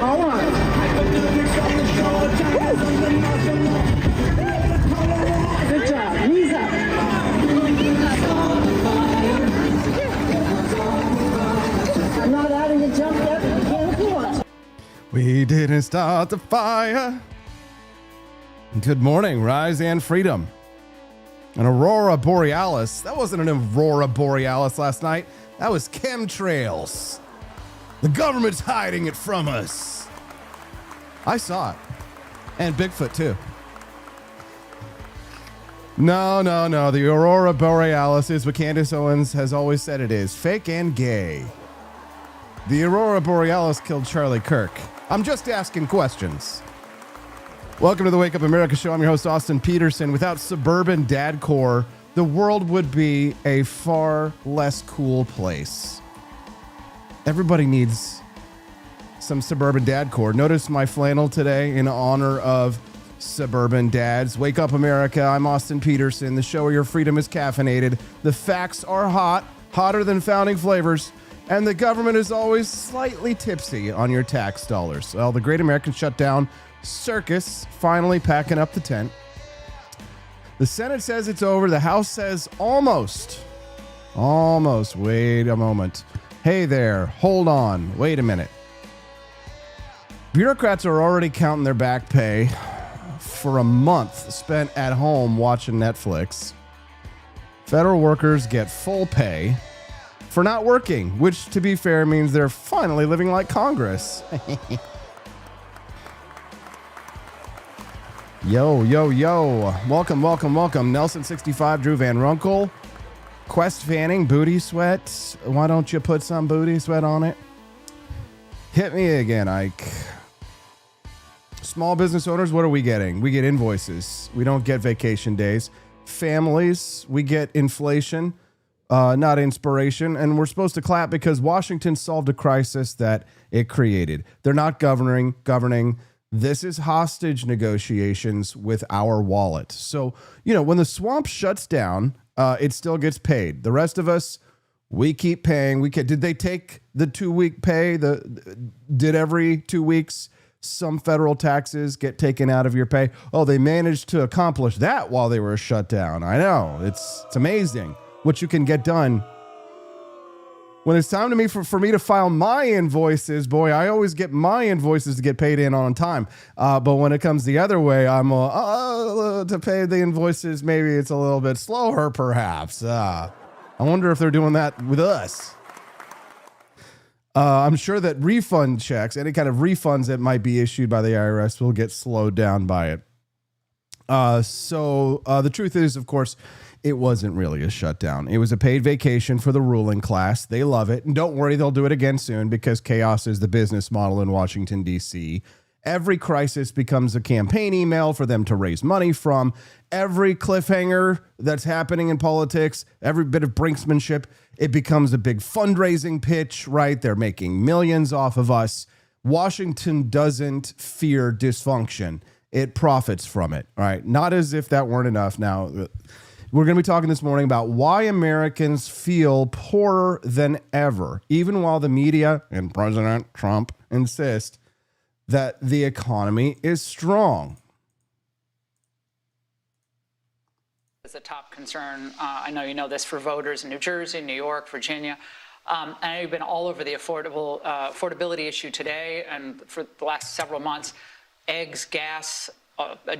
All right. Good job. Knees up. I'm not adding a jump yet, but you can if you want to. We didn't start the fire. Good morning, Rise and Freedom. An aurora borealis. That wasn't an aurora borealis last night. That was chemtrails. The government's hiding it from us. I saw it. And Bigfoot, too. No. The aurora borealis is what Candace Owens has always said it is. Fake and gay. The aurora borealis killed Charlie Kirk. I'm just asking questions. Welcome to the Wake Up America show. I'm your host, Austin Peterson. Without suburban dadcore, the world would be a far less cool place. Everybody needs some suburban dadcore. Notice my flannel today in honor of suburban dads. Wake Up America. I'm Austin Peterson. The show where your freedom is caffeinated. The facts are hot, hotter than founding flavors. And the government is always slightly tipsy on your tax dollars. Well, the Great American Shutdown circus finally packing up the tent. The Senate says it's over. The House says almost. Wait a moment. Hey there. Hold on. Wait a minute. Bureaucrats are already counting their back pay for a month spent at home watching Netflix. Federal workers get full pay for not working, which, to be fair, means they're finally living like Congress. Yo. Welcome. Nelson65, Drew Van Runkle, Quest Fanning, Booty Sweat. Why don't you put some booty sweat on it? Hit me again, Ike. Small business owners, what are we getting? We get invoices. We don't get vacation days. Families, we get inflation, not inspiration. And we're supposed to clap because Washington solved a crisis that it created. They're not governing. This is hostage negotiations with our wallet. So, when the swamp shuts down, it still gets paid. The rest of us, we keep paying. Did they take the 2-week pay? Did every 2 weeks some federal taxes get taken out of your pay? Oh, they managed to accomplish that while they were shut down. I know. It's amazing what you can get done. When it's time for me to file my invoices, boy, I always get my invoices to get paid in on time. But when it comes the other way, I'm to pay the invoices. Maybe it's a little bit slower, perhaps. I wonder if they're doing that with us. I'm sure that refund checks, any kind of refunds that might be issued by the IRS, will get slowed down by it. So the truth is, of course, it wasn't really a shutdown. It was a paid vacation for the ruling class. They love it. And don't worry, they'll do it again soon because chaos is the business model in Washington, D.C. Every crisis becomes a campaign email for them to raise money from. Every cliffhanger that's happening in politics, every bit of brinksmanship, it becomes a big fundraising pitch, right? They're making millions off of us. Washington doesn't fear dysfunction. It profits from it, all right? Not as if that weren't enough. Now, we're going to be talking this morning about why Americans feel poorer than ever, even while the media and President Trump insist that the economy is strong. Is a top concern. I know you know this for voters in New Jersey, New York, Virginia. I know you've been all over the affordability issue today and for the last several months. Eggs, gas,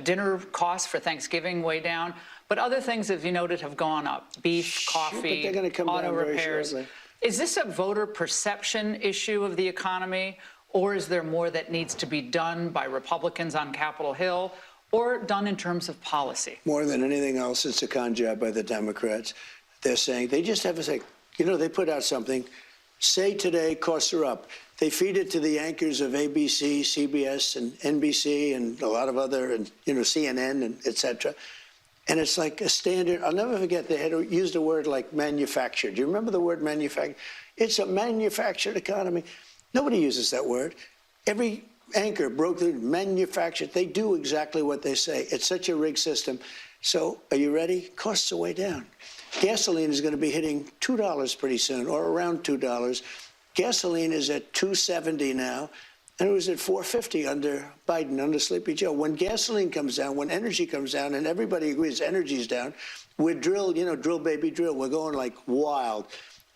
dinner costs for Thanksgiving way down. But other things, as you noted, have gone up. Beef, coffee, auto repairs. Is this a voter perception issue of the economy, or is there more that needs to be done by Republicans on Capitol Hill, or done in terms of policy? More than anything else, it's a con job by the Democrats. They're saying, they just have to say, they put out something, say today costs are up. They feed it to the anchors of ABC, CBS, and NBC, and a lot of other, and CNN, and et cetera. And it's like a standard. I'll never forget they had used a word like manufactured. Do you remember the word manufactured? It's a manufactured economy. Nobody uses that word. Every anchor broke through manufactured. They do exactly what they say. It's such a rigged system. So are you ready? Costs are way down. Gasoline is going to be hitting $2 pretty soon, or around $2. Gasoline is at $2.70 now, and it was at $4.50 under Biden, under Sleepy Joe. When gasoline comes down, when energy comes down, and everybody agrees energy's down, we're drill, baby, drill. We're going like wild.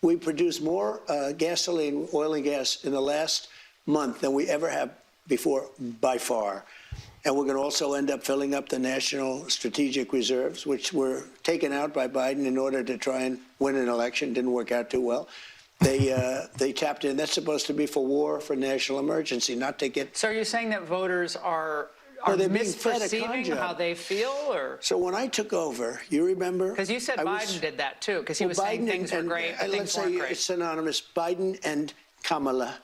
We produce more gasoline, oil and gas in the last month than we ever have before, by far. And we're going to also end up filling up the national strategic reserves, which were taken out by Biden in order to try and win an election. Didn't work out too well. They tapped in. That's supposed to be for war, for national emergency, not to get. So are you saying that voters are they're being fed a con misperceiving job. how they feel, or? So when I took over, you remember? Because you said Biden did that too, because he was saying things were great, but things weren't great. It's synonymous, Biden and Kamala,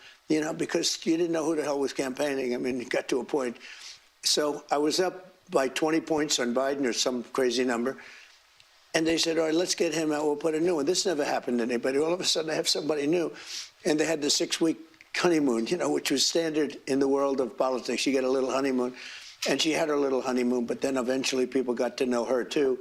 because you didn't know who the hell was campaigning. I mean, it got to a point. So I was up by 20 points on Biden or some crazy number. And they said, all right, let's get him out. We'll put a new one. This never happened to anybody. All of a sudden, I have somebody new. And they had the 6-week honeymoon, which was standard in the world of politics. You get a little honeymoon. And she had her little honeymoon, but then eventually people got to know her, too.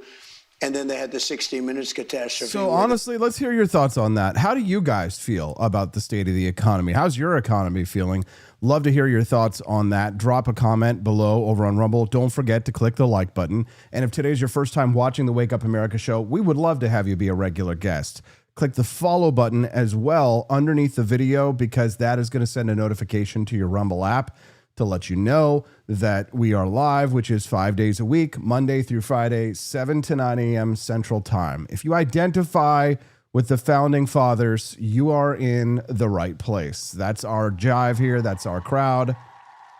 And then they had the 60 Minutes catastrophe. So honestly, let's hear your thoughts on that. How do you guys feel about the state of the economy? How's your economy feeling? Love to hear your thoughts on that. Drop a comment below over on Rumble. Don't forget to click the like button. And if today's your first time watching the Wake Up America show, we would love to have you be a regular guest. Click the follow button as well underneath the video, because that is going to send a notification to your Rumble app to let you know that we are live, which is 5 days a week, Monday through Friday, 7 to 9 a.m. Central Time. If you identify with the founding fathers, you are in the right place. That's our jive here. That's our crowd.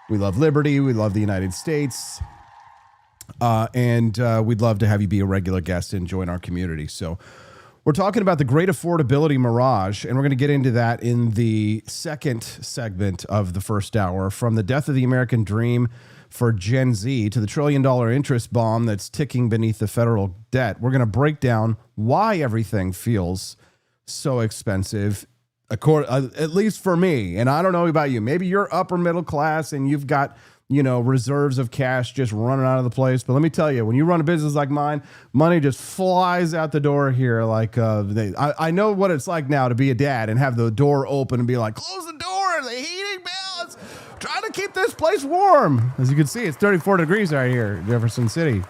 We love liberty. We love the United States. And we'd love to have you be a regular guest and join our community. So we're talking about the Great Affordability Mirage, and we're going to get into that in the second segment of the first hour. From the death of the American dream for Gen Z to the $1 trillion interest bomb that's ticking beneath the federal debt, we're going to break down why everything feels so expensive, at least for me. And I don't know about you. Maybe you're upper middle class and you've got reserves of cash just running out of the place. But let me tell you, when you run a business like mine, money just flies out the door here. Like I know what it's like now to be a dad and have the door open and be like, close the door, the heating bills, trying to keep this place warm. As you can see, it's 34 degrees right here in Jefferson City.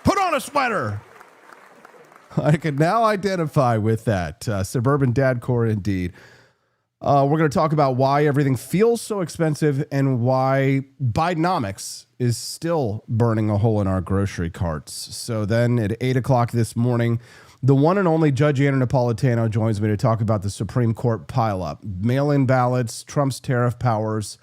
Put on a sweater. I can now identify with that. Suburban dad core indeed. We're going to talk about why everything feels so expensive and why Bidenomics is still burning a hole in our grocery carts. So then at 8 o'clock this morning, the one and only Judge Andrew Napolitano joins me to talk about the Supreme Court pileup, mail-in ballots, Trump's tariff powers,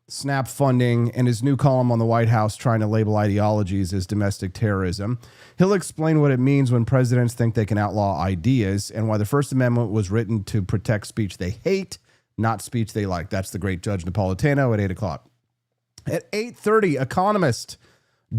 SNAP funding, and his new column on the White House trying to label ideologies as domestic terrorism. He'll explain what it means when presidents think they can outlaw ideas and why the First Amendment was written to protect speech they hate, not speech they like. That's the great Judge Napolitano at 8 o'clock. At 8:30, economist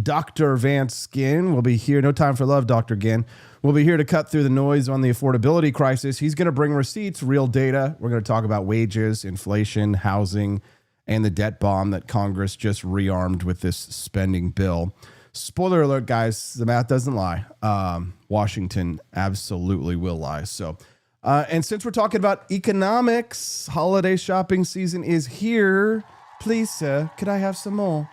Dr. Vance Ginn will be here. No time for love, Dr. Ginn. We'll be here to cut through the noise on the affordability crisis. He's going to bring receipts, real data. We're going to talk about wages, inflation, housing, and the debt bomb that Congress just rearmed with this spending bill. Spoiler alert, guys, the math doesn't lie. Washington absolutely will lie. So, and since we're talking about economics, holiday shopping season is here. Please, sir, could I have some more?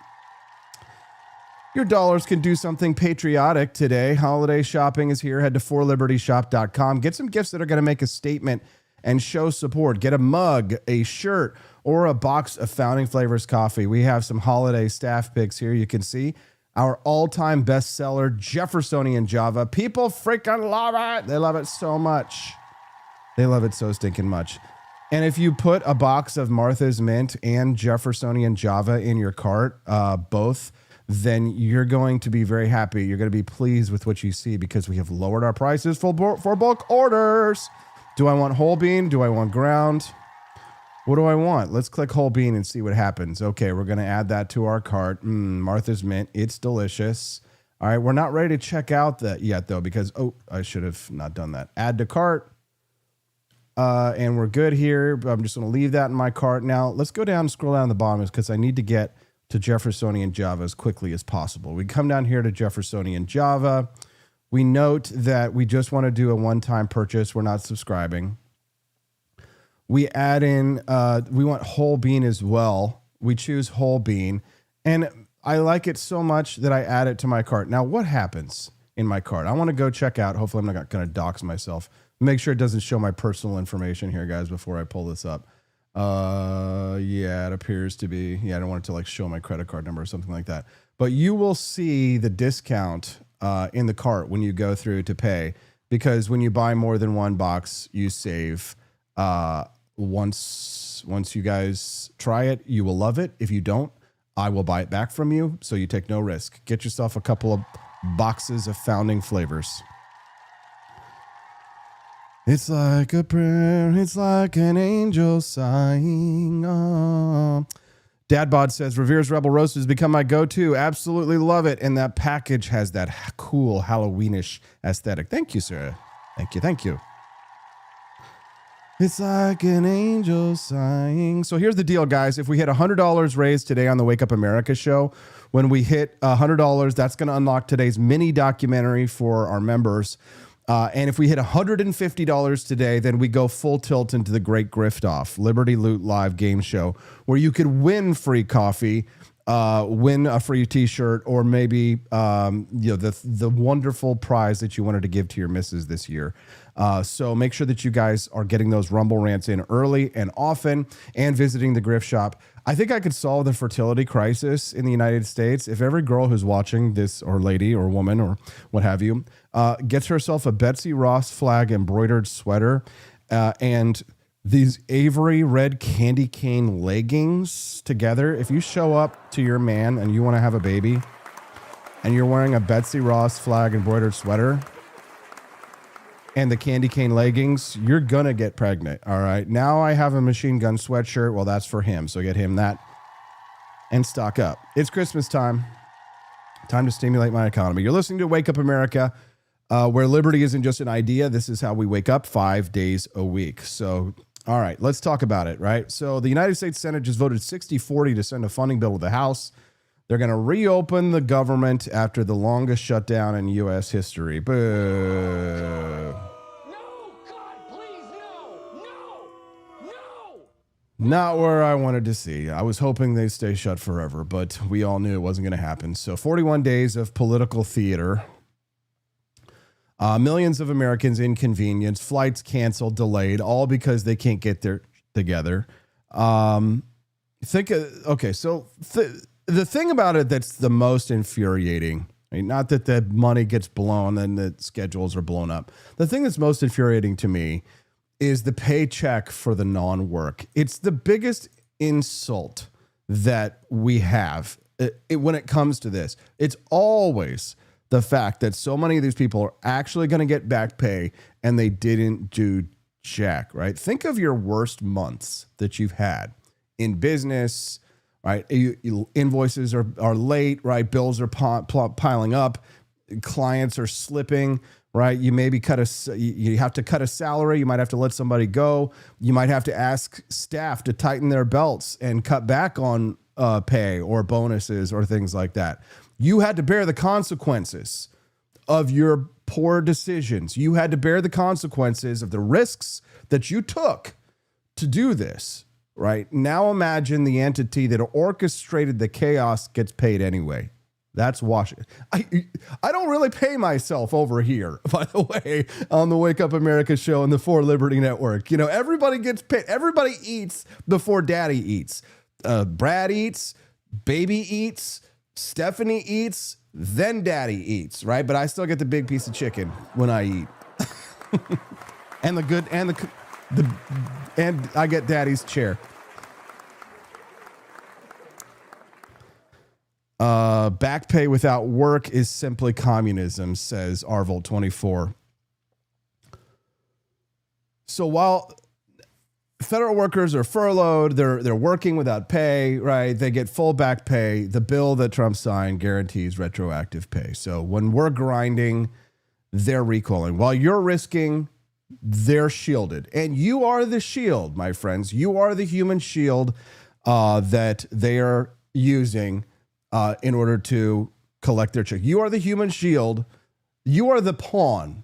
Your dollars can do something patriotic today. Holiday shopping is here. Head to forlibertyshop.com. Get some gifts that are going to make a statement and show support. Get a mug, a shirt, or a box of Founding Flavors coffee. We have some holiday staff picks here. You can see our all-time bestseller, Jeffersonian Java. People freaking love it. They love it so much. They love it so stinking much. And if you put a box of Martha's Mint and Jeffersonian Java in your cart, both, then you're going to be very happy. You're going to be pleased with what you see because we have lowered our prices for bulk orders. Do I want whole bean? Do I want ground? What do I want? Let's click whole bean and see what happens. Okay, we're going to add that to our cart. Martha's Mint. It's delicious. All right, we're not ready to check out that yet, though, because, I should have not done that. Add to cart. And we're good here. I'm just going to leave that in my cart. Now, let's go down and scroll down the bottom because I need to get to Jeffersonian Java as quickly as possible. We come down here to Jeffersonian Java. We note that we just want to do a one-time purchase. We're not subscribing. We add in, we want whole bean as well. We choose whole bean. And I like it so much that I add it to my cart. Now, what happens in my cart? I want to go check out. Hopefully, I'm not going to dox myself. Make sure it doesn't show my personal information here, guys, before I pull this up. Yeah, it appears to be. Yeah, I don't want it to like show my credit card number or something like that. But you will see the discount in the cart when you go through to pay, because when you buy more than one box, you save. Once you guys try it, you will love it. If you don't, I will buy it back from you, so you take no risk. Get yourself a couple of boxes of founding flavors. It's like a prayer, it's like an angel sighing. Dad Bod says, Revere's Rebel Roast has become my go-to. Absolutely love it. And that package has that cool Halloweenish aesthetic. Thank you, sir. Thank you. It's like an angel sighing. So here's the deal, guys. If we hit $100 raised today on the Wake Up America show, when we hit $100, that's going to unlock today's mini documentary for our members. And if we hit $150 today, then we go full tilt into the Great Grift Off, Liberty Loot Live game show, where you could win free coffee, win a free T-shirt, or maybe the wonderful prize that you wanted to give to your missus this year. So make sure that you guys are getting those Rumble rants in early and often, and visiting the Grift Shop. I think I could solve the fertility crisis in the United States if every girl who's watching this, or lady or woman or what have you, gets herself a Betsy Ross flag embroidered sweater and these Avery red candy cane leggings together. If you show up to your man and you want to have a baby and you're wearing a Betsy Ross flag embroidered sweater and the candy cane leggings, you're going to get pregnant. All right. Now I have a machine gun sweatshirt. Well, that's for him. So get him that and stock up. It's Christmas time. Time to stimulate my economy. You're listening to Wake Up America, where liberty isn't just an idea. This is how we wake up 5 days a week. So, all right, let's talk about it, right? So the United States Senate just voted 60-40 to send a funding bill to the House. They're going to reopen the government after the longest shutdown in U.S. history. Boo. No, God, please, no. Not where I wanted to see. I was hoping they'd stay shut forever, but we all knew it wasn't going to happen. So 41 days of political theater. Millions of Americans inconvenienced, flights canceled, delayed, all because they can't get their together. The thing about it that's the most infuriating, I mean, not that the money gets blown and the schedules are blown up. The thing that's most infuriating to me is the paycheck for the non-work. It's the biggest insult that we have when it comes to this. It's always the fact that so many of these people are actually going to get back pay and they didn't do jack, right? Think of your worst months that you've had in business, right? Invoices are late, right? Bills are piling up. Clients are slipping, right? You maybe you have to cut a salary. You might have to let somebody go. You might have to ask staff to tighten their belts and cut back on pay or bonuses or things like that. You had to bear the consequences of your poor decisions. You had to bear the consequences of the risks that you took to do this, right? Now imagine the entity that orchestrated the chaos gets paid anyway. That's Washington. I don't really pay myself over here, by the way, on the Wake Up America show and the For Liberty Network. You know, everybody gets paid. Everybody eats before daddy eats. Brad eats, baby eats, Stephanie eats, then daddy eats, right? But I still get the big piece of chicken when I eat. And the good and and I get daddy's chair. Back pay without work is simply communism, says Arvold24. So while federal workers are furloughed, they're working without pay, right? They get full back pay. The bill that Trump signed guarantees retroactive pay. So when we're grinding, they're recoiling. While you're risking, they're shielded. And you are the shield, my friends. You are the human shield that they are using in order to collect their check. You are the human shield. You are the pawn,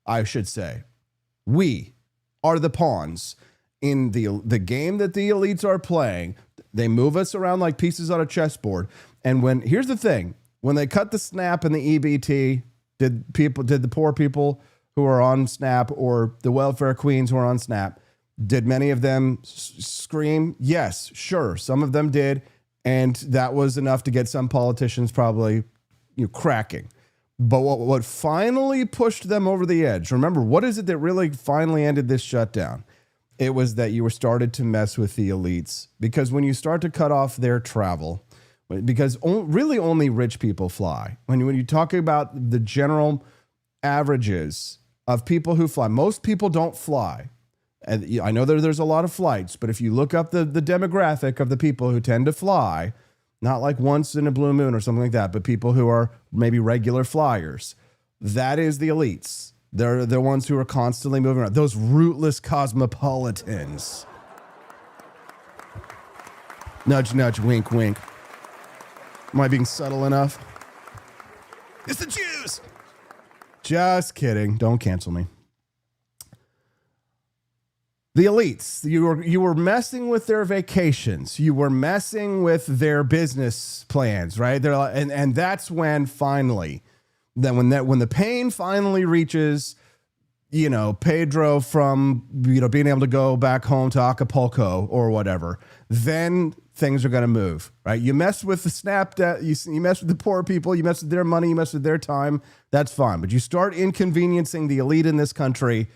I should say. We are the pawns in the game that the elites are playing, they move us around like pieces on a chessboard. And here's the thing, when they cut the SNAP and the EBT, did the poor people who are on SNAP or the welfare queens who are on SNAP, did many of them scream? Yes, sure. Some of them did. And that was enough to get some politicians probably cracking. But what finally pushed them over the edge, remember, what is it that really finally ended this shutdown? It was that you were started to mess with the elites. Because when you start to cut off their travel, because really only rich people fly. When you talk about the general averages of people who fly, most people don't fly. And I know there's a lot of flights, but if you look up the demographic of the people who tend to fly, not like once in a blue moon or something like that, but people who are maybe regular flyers, that is the elites. They're the ones who are constantly moving around. Those rootless cosmopolitans. Nudge, nudge, wink, wink. Am I being subtle enough? It's the Jews. Just kidding. Don't cancel me. The elites, you were messing with their vacations. You were messing with their business plans, right? They're like, and that's when finally, when the pain finally reaches, Pedro from being able to go back home to Acapulco or whatever, then things are going to move, right? You mess with the SNAP debt, you mess with the poor people, you mess with their money, you mess with their time. That's fine, but you start inconveniencing the elite in this country.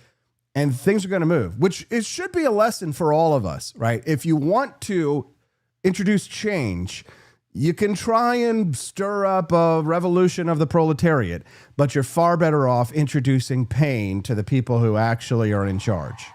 And things are going to move, which it should be a lesson for all of us, right? If you want to introduce change, you can try and stir up a revolution of the proletariat, but you're far better off introducing pain to the people who actually are in charge.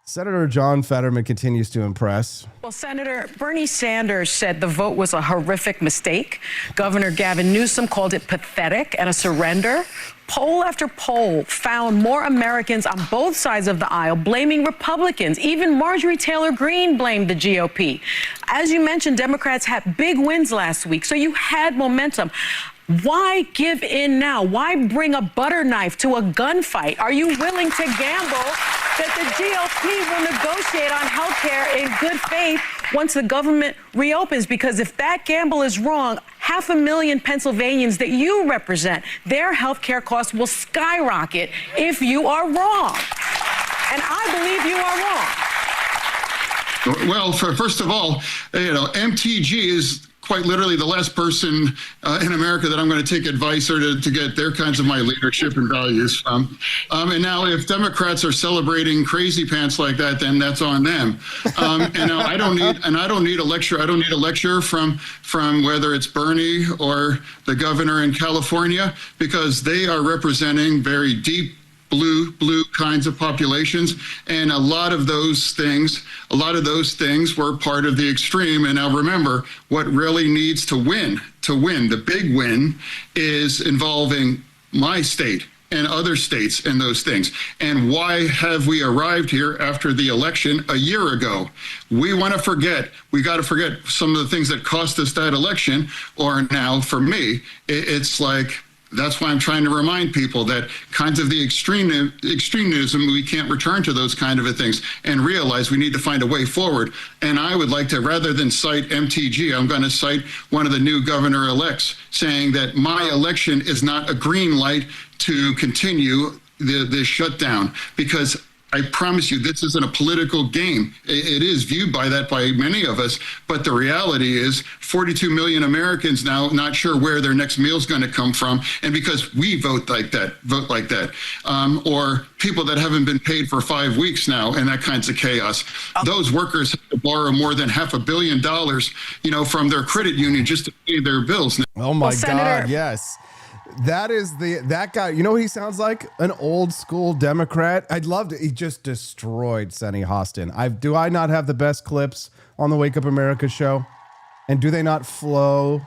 Senator John Fetterman continues to impress. Well, Senator Bernie Sanders said the vote was a horrific mistake. Governor Gavin Newsom called it pathetic and a surrender. Poll after poll found more Americans on both sides of the aisle blaming Republicans. Even Marjorie Taylor Greene blamed the GOP. As you mentioned, Democrats had big wins last week, so you had momentum. Why give in now? Why bring a butter knife to a gunfight? Are you willing to gamble that the GOP will negotiate on health care in good faith once the government reopens? Because if that gamble is wrong, 500,000 Pennsylvanians that you represent, their health care costs will skyrocket if you are wrong. And I believe you are wrong. Well, first of all, MTG is quite literally the last person in America that I'm going to take advice or to get their kinds of my leadership and values from. And now if Democrats are celebrating crazy pants like that, then that's on them. And now I don't need a lecture. I don't need a lecture from whether it's Bernie or the governor in California, because they are representing very deep blue kinds of populations, and a lot of those things were part of the extreme. And now remember, what really needs to win, the big win, is involving my state and other states and those things. And why have we arrived here after the election a year ago? We got to forget some of the things that cost us that election. Or now for me, it's like, that's why I'm trying to remind people that kinds of the extremism, we can't return to those kind of things and realize we need to find a way forward. And I would like to, rather than cite MTG, I'm going to cite one of the new governor-elects saying that my election is not a green light to continue the shutdown, because I promise you, this isn't a political game. It is viewed by many of us, but the reality is 42 million Americans now not sure where their next meal is going to come from, and because we vote like that, or people that haven't been paid for 5 weeks now, and that kinds of chaos. Those workers have to borrow more than $500 million, from their credit union just to pay their bills. Oh my God, yes. That guy, you know what he sounds like? An old school Democrat. I'd love to. He just destroyed Sonny Hostin. Do I not have the best clips on the Wake Up America show? And do they not flow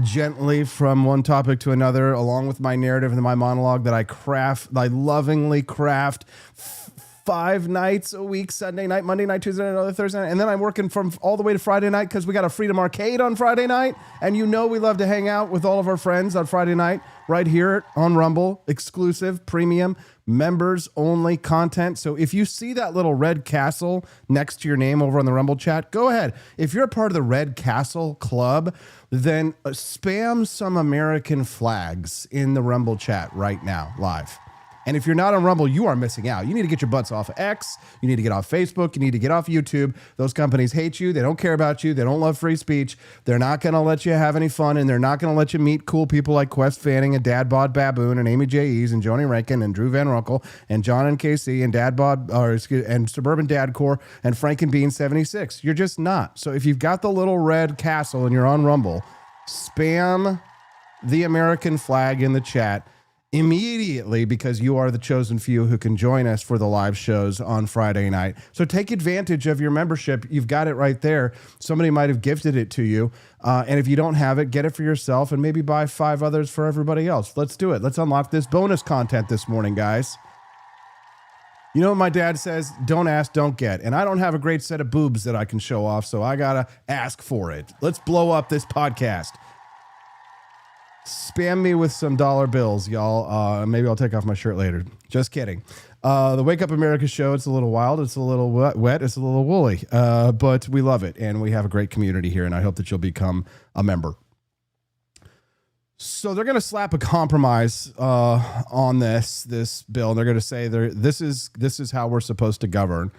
gently from one topic to another, along with my narrative and my monologue that I lovingly craft 5 nights a week, Sunday night, Monday night, Tuesday night, Thursday night. And then I'm working from all the way to Friday night because we got a Freedom Arcade on Friday night. And we love to hang out with all of our friends on Friday night. right here on Rumble, exclusive, premium, members only content. So if you see that little red castle next to your name over on the Rumble chat, go ahead. If you're a part of the Red Castle Club, then spam some American flags in the Rumble chat right now, live. And if you're not on Rumble, you are missing out. You need to get your butts off of X. You need to get off Facebook. You need to get off YouTube. Those companies hate you. They don't care about you. They don't love free speech. They're not going to let you have any fun, and they're not going to let you meet cool people like Quest Fanning and Dad Bod Baboon and Amy J. Eves and Joni Rankin and Drew Van Runkle and John and KC and and Suburban Dad Core and Frank and Bean 76. You're just not. So if you've got the little red castle and you're on Rumble, spam the American flag in the chat immediately, because you are the chosen few who can join us for the live shows on Friday night. So take advantage of your membership. You've got it right there. Somebody might have gifted it to you. And if you don't have it, get it for yourself and maybe buy 5 others for everybody else. Let's do it. Let's unlock this bonus content this morning, guys. You know what my dad says? Don't ask, don't get. And I don't have a great set of boobs that I can show off, so I got to ask for it. Let's blow up this podcast. Spam me with some dollar bills, y'all. Maybe I'll take off my shirt later. Just kidding. The Wake Up America show, it's a little wild. It's a little wet. It's a little woolly. But we love it. And we have a great community here. And I hope that you'll become a member. So they're going to slap a compromise on this bill. They're going to say this is how we're supposed to govern.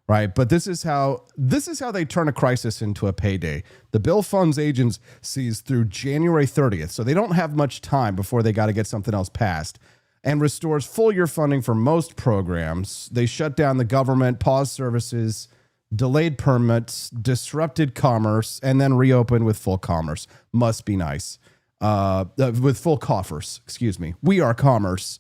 Right. But this is how they turn a crisis into a payday. The bill funds agencies through January 30th. So they don't have much time before they got to get something else passed, and restores full year funding for most programs. They shut down the government, paused services, delayed permits, disrupted commerce, and then reopened with full commerce. Must be nice. With full coffers. Excuse me. We are commerce.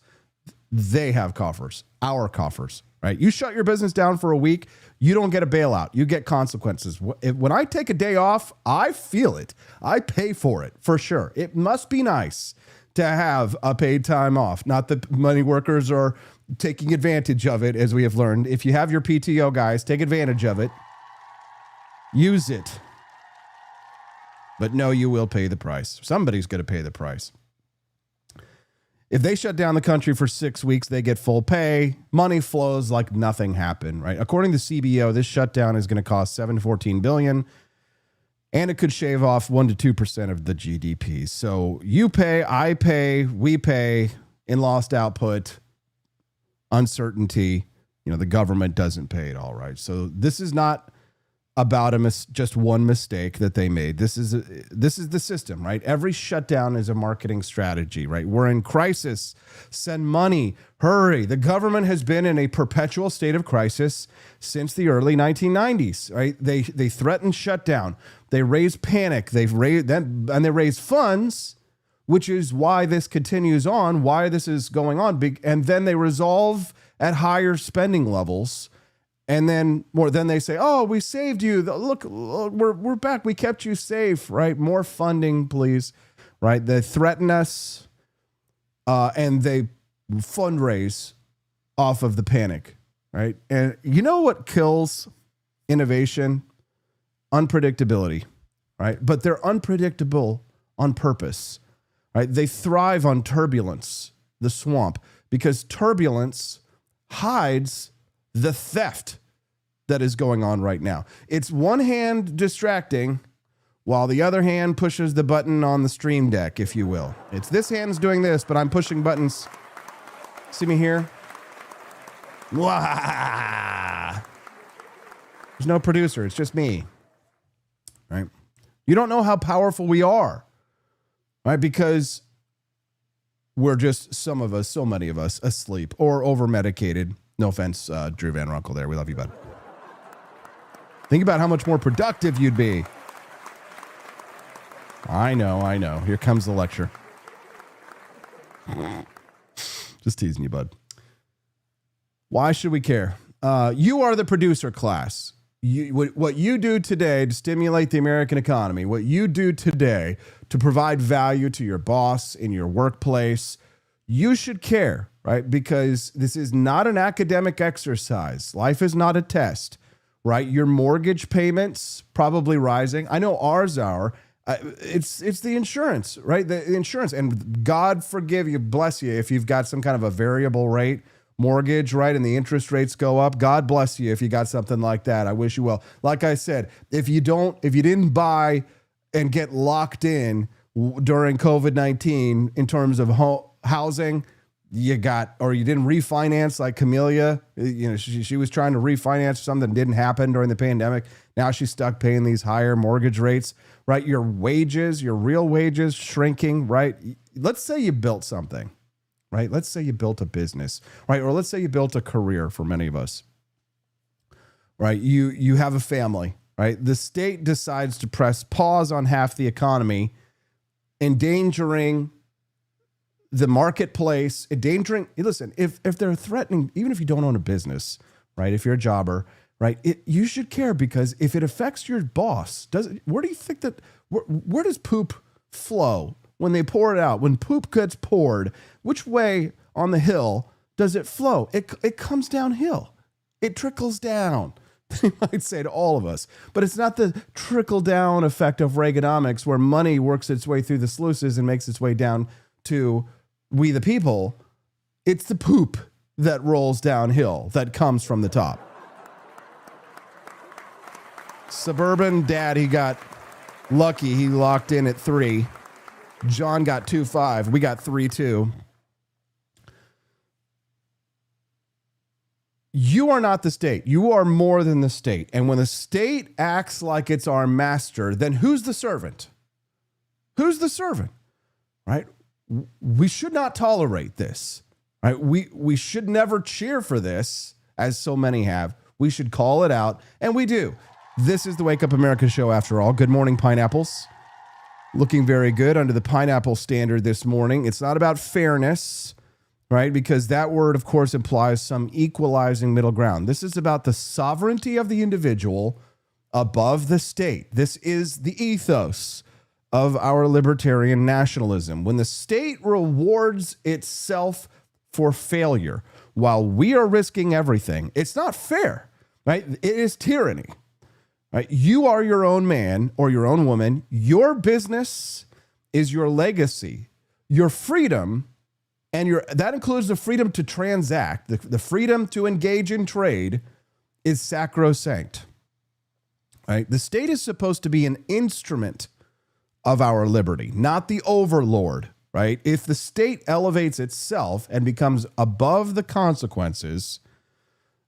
They have coffers. Our coffers. Right? You shut your business down for a week, you don't get a bailout. You get consequences. When I take a day off, I feel it. I pay for it, for sure. It must be nice to have a paid time off. Not that money workers are taking advantage of it, as we have learned. If you have your PTO, guys, take advantage of it. Use it. But no, you will pay the price. Somebody's going to pay the price. If they shut down the country for 6 weeks, they get full pay. Money flows like nothing happened, right? According to CBO, this shutdown is going to cost $7 to $14 billion, and it could shave off 1% to 2% of the GDP. So you pay, I pay, we pay in lost output, uncertainty. You know, the government doesn't pay it all, right? So this is not about just one mistake that they made. This is the system, right? Every shutdown is a marketing strategy, right? We're in crisis. Send money. Hurry. The government has been in a perpetual state of crisis since the early 1990s, right? They threaten shutdown. They raise panic. They raise funds, which is why this continues on, why this is going on. And then they resolve at higher spending levels. And then they say, oh, we saved you. Look, we're back. We kept you safe, right? More funding, please, right? They threaten us and they fundraise off of the panic, right? And you know what kills innovation? Unpredictability, right? But they're unpredictable on purpose, right? They thrive on turbulence, the swamp, because turbulence hides the theft that is going on right now. It's one hand distracting while the other hand pushes the button on the stream deck, if you will. It's this hand's doing this, but I'm pushing buttons. See me here? Wah! There's no producer. It's just me, right? You don't know how powerful we are, right? Because we're just, some of us, so many of us, asleep or over-medicated. No offense, Drew Van Runkle there. We love you, bud. Think about how much more productive you'd be. I know. Here comes the lecture. Just teasing you, bud. Why should we care? You are the producer class. What you do today to stimulate the American economy, what you do today to provide value to your boss in your workplace, you should care. Right? Because this is not an academic exercise. Life is not a test, right? Your mortgage payments probably rising. I know ours are. It's the insurance, right? The insurance, and God forgive you, bless you, if you've got some kind of a variable rate mortgage, right? And the interest rates go up. God bless you if you got something like that. I wish you well. Like I said, if you didn't buy and get locked in during COVID-19 in terms of housing, you didn't refinance like Camellia. She was trying to refinance something that didn't happen during the pandemic. Now she's stuck paying these higher mortgage rates, right? Your real wages shrinking, right? Let's say you built something, right? Let's say you built a business, right? Or let's say you built a career for many of us, right? You have a family, right? The state decides to press pause on half the economy, endangering the marketplace, listen, if they're threatening, even if you don't own a business, right? If you're a jobber, right? You should care, because if it affects your boss, where do you think that, where does poop flow when they pour it out? When poop gets poured, which way on the hill does it flow? It comes downhill. It trickles down. They might say to all of us, but it's not the trickle down effect of Reaganomics, where money works its way through the sluices and makes its way down to we the people. It's the poop that rolls downhill that comes from the top. Suburban dad, he got lucky. He locked in at 3. John got 2.5. We got 3.2. You are not the state. You are more than the state. And when the state acts like it's our master, then who's the servant? Who's the servant? Right? We should not tolerate this, right? We should never cheer for this, as so many have. We should call it out, and we do. This is the Wake Up America show, after all. Good morning, pineapples. Looking very good under the pineapple standard this morning. It's not about fairness, right? Because that word, of course, implies some equalizing middle ground. This is about the sovereignty of the individual above the state. This is the ethos of our libertarian nationalism. When the state rewards itself for failure while we are risking everything, it's not fair, right? It is tyranny, right? You are your own man or your own woman. Your business is your legacy, your freedom, and that includes the freedom to transact, the freedom to engage in trade is sacrosanct, right? The state is supposed to be an instrument of our liberty, not the overlord, right? If the state elevates itself and becomes above the consequences,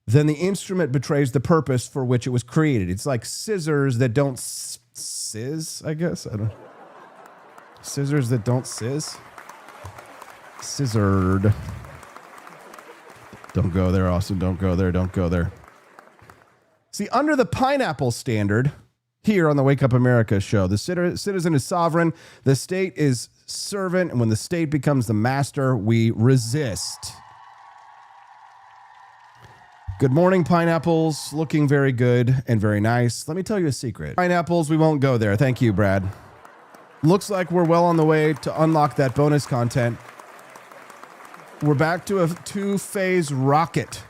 then the instrument betrays the purpose for which it was created. It's like scissors that don't sizz, I guess. I don't. Scissors that don't sizz. Scissored. Don't go there, Austin. Don't go there. Don't go there. See, under the pineapple standard, here on the Wake Up America show, the citizen is sovereign, the state is servant, and when the state becomes the master, we resist. Good morning, pineapples. Looking very good and very nice. Let me tell you a secret. Pineapples, we won't go there. Thank you, Brad. Looks like we're well on the way to unlock that bonus content. We're back to a 2-phase rocket.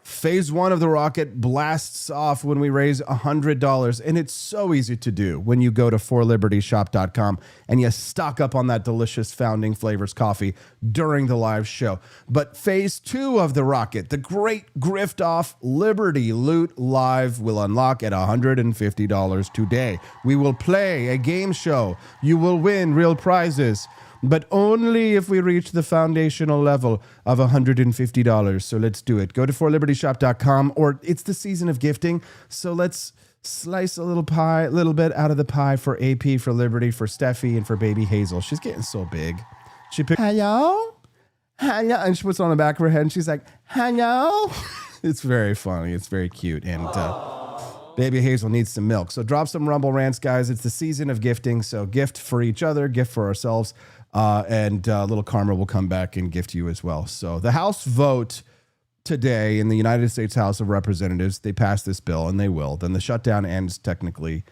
Phase 1 of the rocket blasts off when we raise $100. And it's so easy to do when you go to forlibertyshop.com and you stock up on that delicious Founding Flavors coffee during the live show. But phase 2 of the rocket, the great grift off Liberty Loot Live, will unlock at $150 today. We will play a game show. You will win real prizes, but only if we reach the foundational level of $150. So let's do it. Go to forlibertyshop.com, or it's the season of gifting. So let's slice a little bit out of the pie for AP, for Liberty, for Steffi, and for baby Hazel. She's getting so big. She picked, hello? And she puts it on the back of her head and she's like, hello? It's very funny. It's very cute. And baby Hazel needs some milk. So drop some Rumble Rants, guys. It's the season of gifting. So gift for each other, gift for ourselves. And little Karma will come back and gift you as well. So the House vote today in the United States House of Representatives, they passed this bill, and they will. Then the shutdown ends technically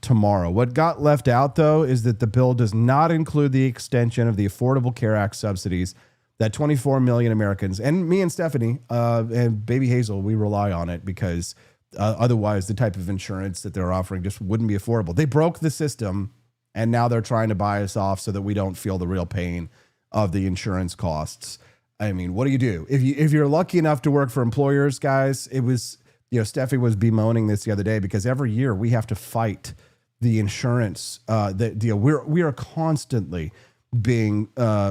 tomorrow. What got left out, though, is that the bill does not include the extension of the Affordable Care Act subsidies that 24 million Americans, and me and Stephanie and baby Hazel, we rely on it because Otherwise, the type of insurance that they're offering just wouldn't be affordable. They broke the system, and now they're trying to buy us off so that we don't feel the real pain of the insurance costs. I mean, what do you do? If you're lucky enough to work for employers, guys, it was, Steffi was bemoaning this the other day because every year we have to fight the insurance. We are constantly being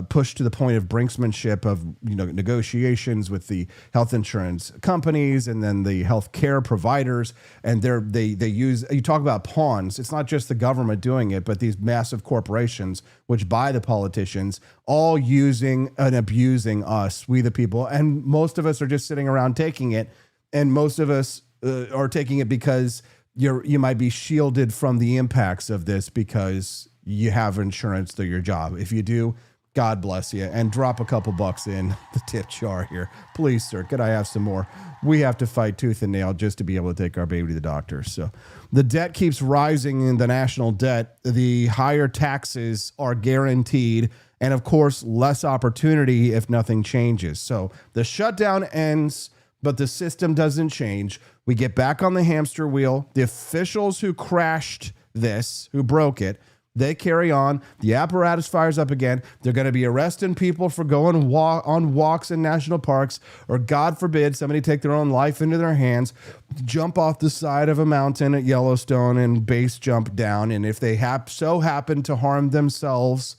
pushed to the point of brinksmanship of negotiations with the health insurance companies and then the health care providers, and they use, you talk about pawns. It's not just the government doing it, but these massive corporations which buy the politicians, all using and abusing us, we the people, and most of us are just sitting around taking it, and most of us are taking it because you might be shielded from the impacts of this because you have insurance through your job. If you do, God bless you, and drop a couple bucks in the tip jar here. Please, sir, could I have some more? We have to fight tooth and nail just to be able to take our baby to the doctor. So the debt keeps rising in the national debt. The higher taxes are guaranteed, and of course, less opportunity if nothing changes. So the shutdown ends, but the system doesn't change. We get back on the hamster wheel. The officials who crashed this, who broke it, they carry on. The apparatus fires up again. They're going to be arresting people for going on walks in national parks, or God forbid, somebody take their own life into their hands, jump off the side of a mountain at Yellowstone and base jump down. And if they so happen to harm themselves,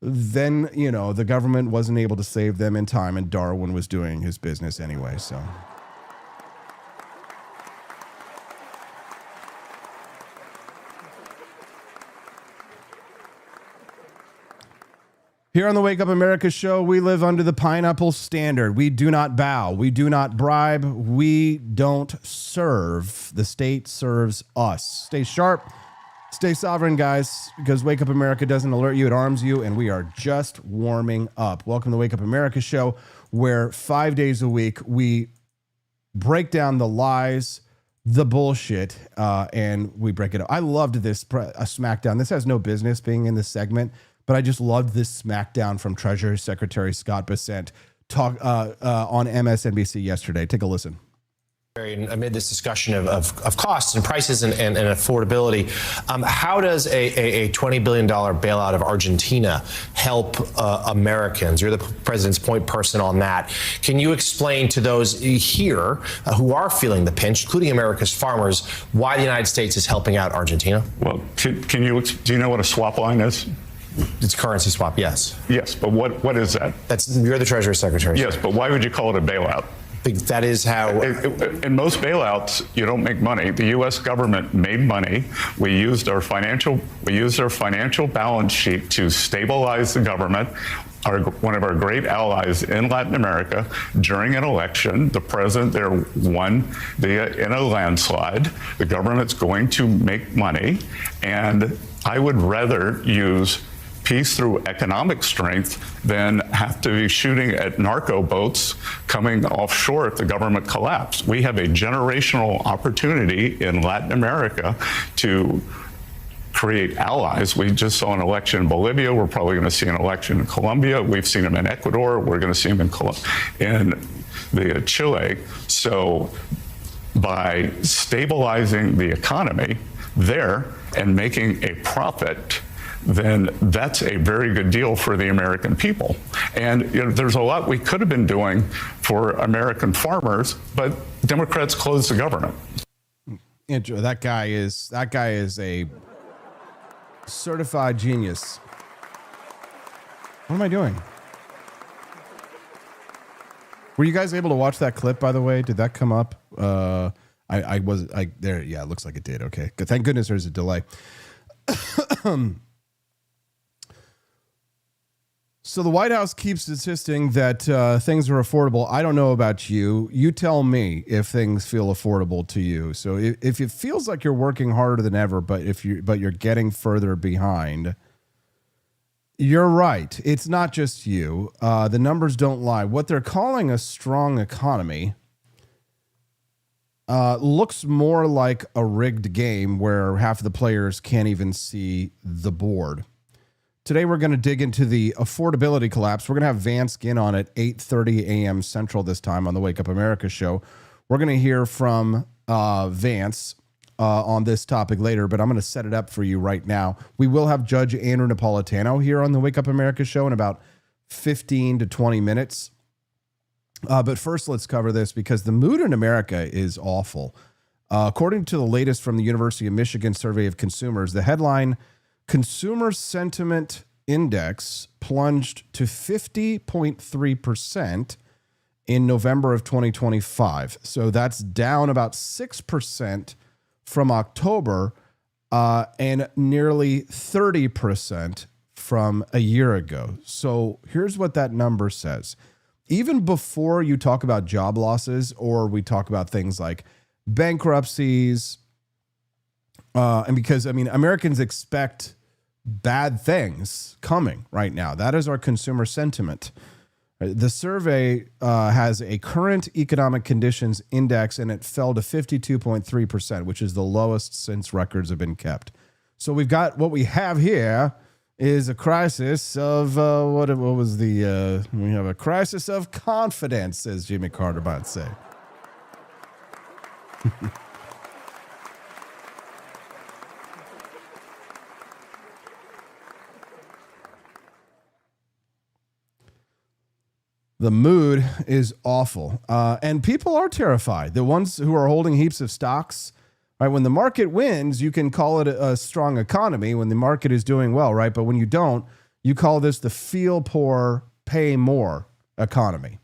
then, the government wasn't able to save them in time, and Darwin was doing his business anyway. So here on the Wake Up America show, we live under the pineapple standard. We do not bow. We do not bribe. We don't serve. The state serves us. Stay sharp. Stay sovereign, guys, because Wake Up America doesn't alert you. It arms you, and we are just warming up. Welcome to the Wake Up America show, where 5 days a week we break down the lies, the bullshit, and we break it up. I loved this SmackDown. This has no business being in this segment, but I just loved this SmackDown from Treasury Secretary Scott Bessent talk on MSNBC yesterday. Take a listen. Amid this discussion of costs and prices and affordability, how does a $20 billion bailout of Argentina help Americans? You're the president's point person on that. Can you explain to those here who are feeling the pinch, including America's farmers, why the United States is helping out Argentina? Well, do you know what a swap line is? It's currency swap, yes. Yes, but what is that? You're the Treasury Secretary. Yes, but why would you call it a bailout? That is how. In most bailouts, you don't make money. The U.S. government made money. We used our financial balance sheet to stabilize the government. One of our great allies in Latin America, during an election, the president there won in a landslide. The government's going to make money, and I would rather use peace through economic strength than have to be shooting at narco boats coming offshore if the government collapsed. We have a generational opportunity in Latin America to create allies. We just saw an election in Bolivia. We're probably going to see an election in Colombia. We've seen them in Ecuador. We're going to see them in Chile. So by stabilizing the economy there and making a profit, then that's a very good deal for the American people. And there's a lot we could have been doing for American farmers, but Democrats closed the government. That guy is a certified genius. What am I doing? Were you guys able to watch that clip, by the way? Did that come up? I was there. Yeah, it looks like it did. Okay, good. Thank goodness there's a delay. So the White House keeps insisting that things are affordable. I don't know about you. You tell me if things feel affordable to you. So if it feels like you're working harder than ever, but you're getting further behind, you're right. It's not just you. The numbers don't lie. What they're calling a strong economy looks more like a rigged game where half of the players can't even see the board. Today, we're going to dig into the affordability collapse. We're going to have Vance Ginn on at 8:30 a.m. Central this time on the Wake Up America show. We're going to hear from Vance on this topic later, but I'm going to set it up for you right now. We will have Judge Andrew Napolitano here on the Wake Up America show in about 15 to 20 minutes. But first, let's cover this because the mood in America is awful. According to the latest from the University of Michigan Survey of Consumers, the headline Consumer Sentiment Index plunged to 50.3% in November of 2025. So that's down about 6% from October and nearly 30% from a year ago. So here's what that number says. Even before you talk about job losses or we talk about things like bankruptcies, and because, I mean, Americans expect bad things coming right now. That is our consumer sentiment. The survey has a current economic conditions index, and it fell to 52.3%, which is the lowest since records have been kept. So what we have here is a crisis of, what was the, we have a crisis of confidence, as Jimmy Carter might say. The mood is awful. And people are terrified. The ones who are holding heaps of stocks, right? When the market wins, you can call it a strong economy when the market is doing well, right? But when you don't, you call this the feel poor, pay more economy.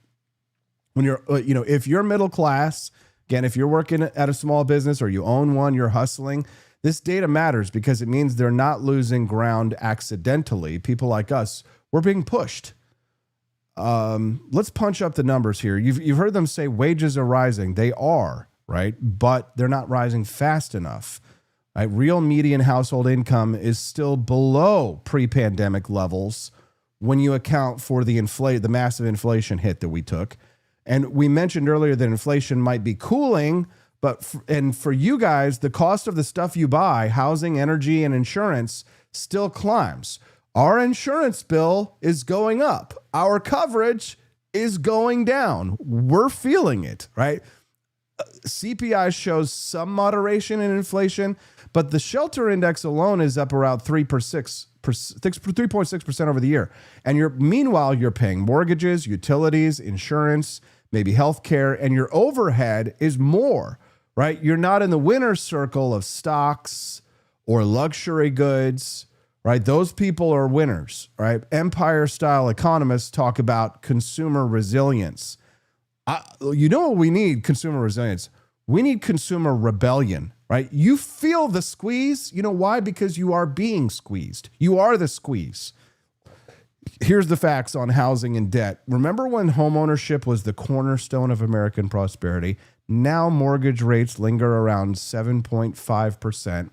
When you're, if you're middle class, again, if you're working at a small business or you own one, you're hustling, this data matters because it means they're not losing ground accidentally. People like us, we're being pushed. Let's punch up the numbers here. You've heard them say wages are rising. They are, right? But they're not rising fast enough. Right? Real median household income is still below pre-pandemic levels when you account for the massive inflation hit that we took. And we mentioned earlier that inflation might be cooling, but for you guys, the cost of the stuff you buy, housing, energy, and insurance still climbs. Our insurance bill is going up. Our coverage is going down. We're feeling it, right? CPI shows some moderation in inflation, but the shelter index alone is up around 3.6% over the year. And meanwhile, you're paying mortgages, utilities, insurance, maybe healthcare, and your overhead is more, right? You're not in the winner's circle of stocks or luxury goods, right? Those people are winners, right? Empire-style economists talk about consumer resilience. You know what we need? Consumer resilience. We need consumer rebellion, right? You feel the squeeze. You know why? Because you are being squeezed. You are the squeeze. Here's the facts on housing and debt. Remember when homeownership was the cornerstone of American prosperity? Now mortgage rates linger around 7.5%.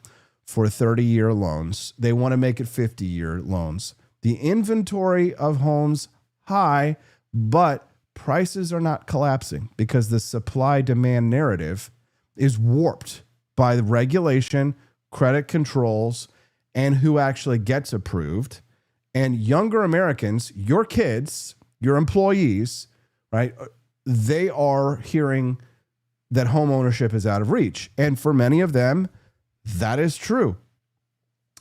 for 30-year loans. They want to make it 50-year loans. The inventory of homes high, but prices are not collapsing because the supply-demand narrative is warped by the regulation, credit controls, and who actually gets approved. And younger Americans, your kids, your employees, right, they are hearing that home ownership is out of reach. And for many of them, that is true.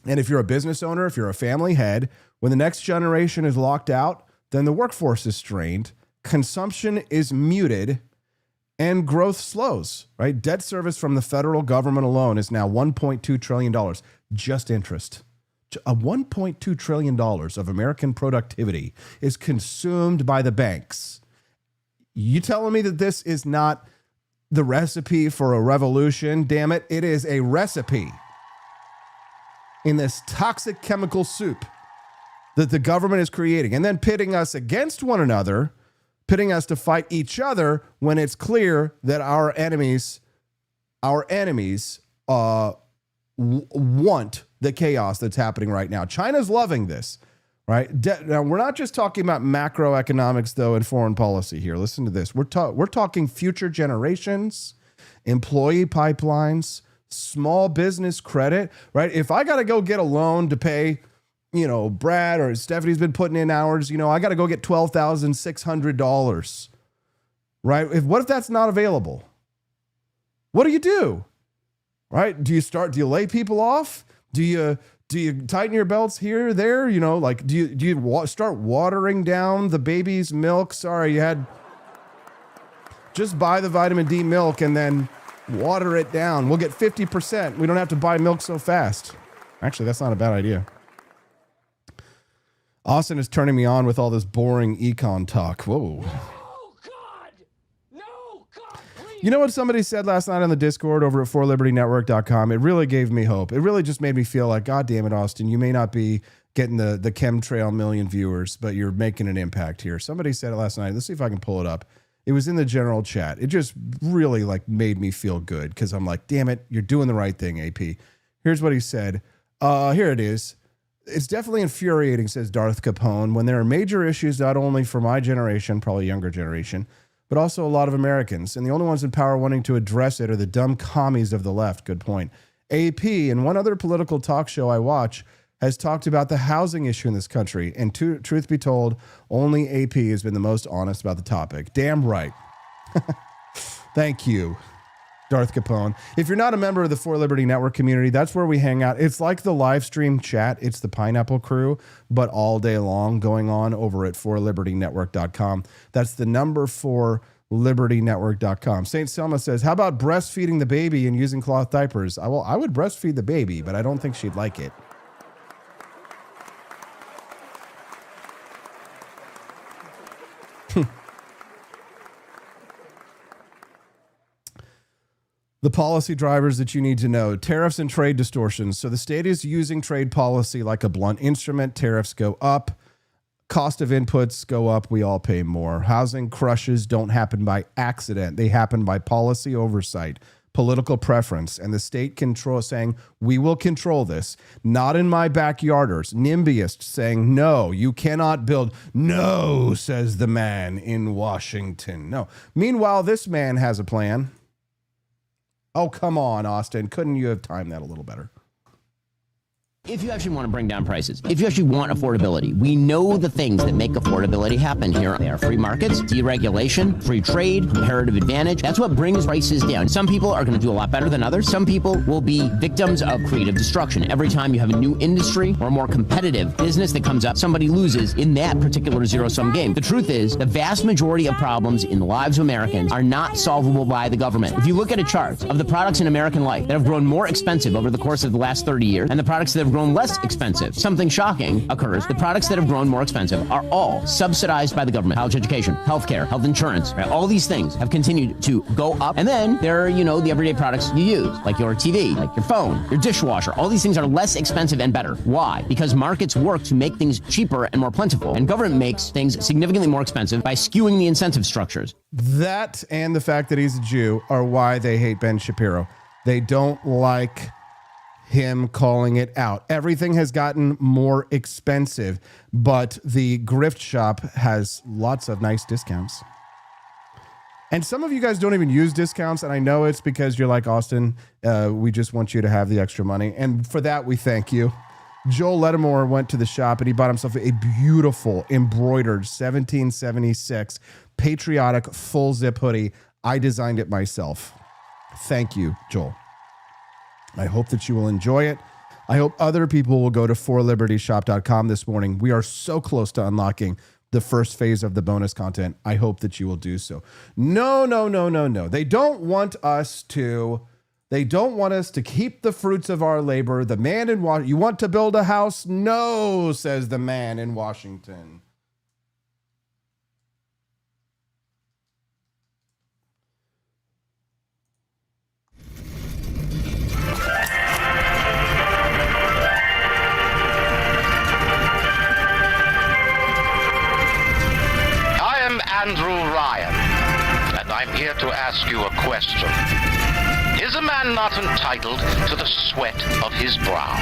And if you're a business owner, if you're a family head, when the next generation is locked out, then the workforce is strained, consumption is muted, and growth slows, right? Debt service from the federal government alone is now $1.2 trillion, just interest. $1.2 trillion of American productivity is consumed by the banks. You telling me that this is not the recipe for a revolution? Damn it, it is a recipe in this toxic chemical soup that the government is creating and then pitting us against one another, pitting us to fight each other when it's clear that our enemies want the chaos that's happening right now. China's loving this, right? Now, we're not just talking about macroeconomics, though, and foreign policy here. Listen to this. We're talking future generations, employee pipelines, small business credit, right? If I got to go get a loan to pay, Brad or Stephanie's been putting in hours, I got to go get $12,600, right? What if that's not available? What do? Right? Do you lay people off? Do you tighten your belts here, there? You know, like, do you start watering down the baby's milk? Sorry, just buy the vitamin D milk and then water it down. We'll get 50%. We don't have to buy milk so fast. Actually, that's not a bad idea. Austin is turning me on with all this boring econ talk. Whoa. You know what somebody said last night on the Discord over at forlibertynetwork.com? It really gave me hope. It really just made me feel like, God damn it, Austin, you may not be getting the chemtrail million viewers, but you're making an impact here. Somebody said it last night. Let's see if I can pull it up. It was in the general chat. It just really made me feel good because I'm like, damn it, you're doing the right thing, AP. Here's what he said. Here it is. It's definitely infuriating, says Darth Capone, when there are major issues not only for my generation, probably younger generation, but also a lot of Americans. And the only ones in power wanting to address it are the dumb commies of the left. Good point. AP and one other political talk show I watch has talked about the housing issue in this country. And truth be told, only AP has been the most honest about the topic. Damn right. Thank you, Darth Capone. If you're not a member of the For Liberty Network community, that's where we hang out. It's like the live stream chat. It's the Pineapple Crew, but all day long going on over at forlibertynetwork.com. That's the number 4 libertynetwork.com. St. Selma says, how about breastfeeding the baby and using cloth diapers? I would breastfeed the baby, but I don't think she'd like it. The policy drivers that you need to know: tariffs and trade distortions. So the state is using trade policy like a blunt instrument. Tariffs go up. Cost of inputs go up. We all pay more. Housing crushes don't happen by accident. They happen by policy oversight, political preference, and the state control saying, we will control this. Not in my backyarders. NIMBYists saying, no, you cannot build. No, says the man in Washington. No. Meanwhile, this man has a plan. Oh, come on, Austin. Couldn't you have timed that a little better? If you actually want to bring down prices, if you actually want affordability, we know the things that make affordability happen here. They are free markets, deregulation, free trade, comparative advantage. That's what brings prices down. Some people are going to do a lot better than others. Some people will be victims of creative destruction. Every time you have a new industry or a more competitive business that comes up, somebody loses in that particular zero-sum game. The truth is, the vast majority of problems in the lives of Americans are not solvable by the government. If you look at a chart of the products in American life that have grown more expensive over the course of the last 30 years and the products that have grown less expensive, something shocking occurs. The products that have grown more expensive are all subsidized by the government. College education, healthcare, health insurance, right? All these things have continued to go up. And then there are, the everyday products you use, like your TV, like your phone, your dishwasher. All these things are less expensive and better. Why? Because markets work to make things cheaper and more plentiful. And government makes things significantly more expensive by skewing the incentive structures. That and the fact that he's a Jew are why they hate Ben Shapiro. They don't like him calling it out. Everything has gotten more expensive, but the grift shop has lots of nice discounts. And some of you guys don't even use discounts, and I know it's because you're like, Austin, we just want you to have the extra money. And for that, we thank you. Joel Ledamore went to the shop and he bought himself a beautiful embroidered 1776 patriotic full zip hoodie. I designed it myself. Thank you, Joel. I hope that you will enjoy it. I hope other people will go to forlibertyshop.com this morning. We are so close to unlocking the first phase of the bonus content. I hope that you will do so. No. They don't want us to keep the fruits of our labor. The man in Washington, you want to build a house? No, says the man in Washington. Andrew Ryan, and I'm here to ask you a question. Is a man not entitled to the sweat of his brow?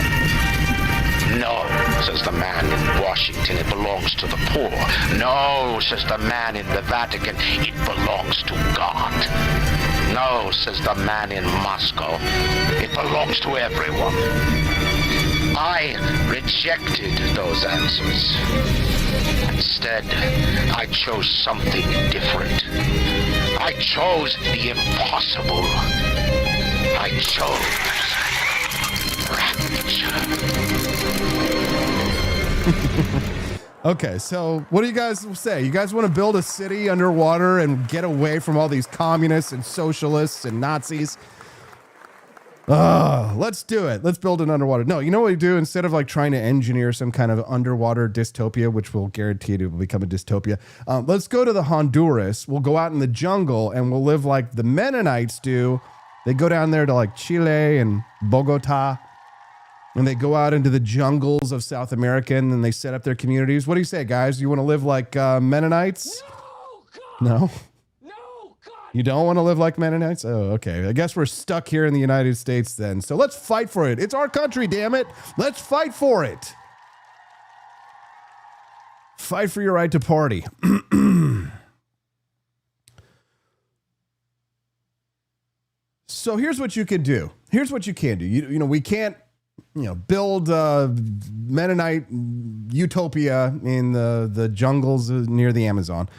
No, says the man in Washington, it belongs to the poor. No, says the man in the Vatican, it belongs to God. No, says the man in Moscow, it belongs to everyone. I rejected those answers. Instead, I chose something different. I chose the impossible. I chose rapture. Okay, so what do you guys say? You guys want to build a city underwater and get away from all these communists and socialists and Nazis? Let's do it. Let's build an underwater. No, you know what we do? Instead of like trying to engineer some kind of underwater dystopia, which will guarantee it will become a dystopia, let's go to the Honduras. We'll go out in the jungle and we'll live like the Mennonites do. They go down there to like Chile and Bogota, and they go out into the jungles of South America and then they set up their communities. What do you say, guys? You want to live like Mennonites? No? You don't want to live like Mennonites? Oh, okay. I guess we're stuck here in the United States then. So let's fight for it. It's our country, damn it. Let's fight for it. Fight for your right to party. So here's what you could do. Here's what you can do. You know, we can't, build Mennonite utopia in the jungles near the Amazon.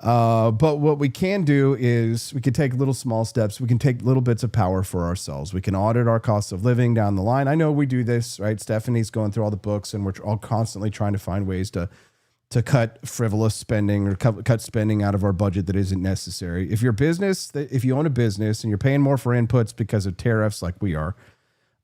But what we can do is we can take little small steps. We can take little bits of power for ourselves. We can audit our costs of living down the line. I know we do this, right? Stephanie's going through all the books and we're all constantly trying to find ways to cut frivolous spending or cut spending out of our budget that isn't necessary. If your business, if you own a business and you're paying more for inputs because of tariffs like we are,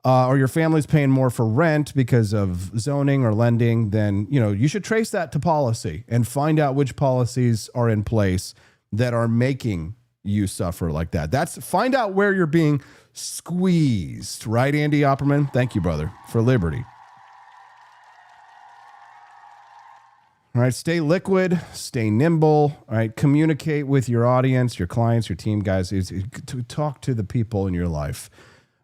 or your family's paying more for rent because of zoning or lending, then, you should trace that to policy and find out which policies are in place that are making you suffer like that. Find out where you're being squeezed, right, Andy Opperman? Thank you, brother, for liberty. All right, stay liquid, stay nimble, all right, communicate with your audience, your clients, your team, guys, to talk to the people in your life.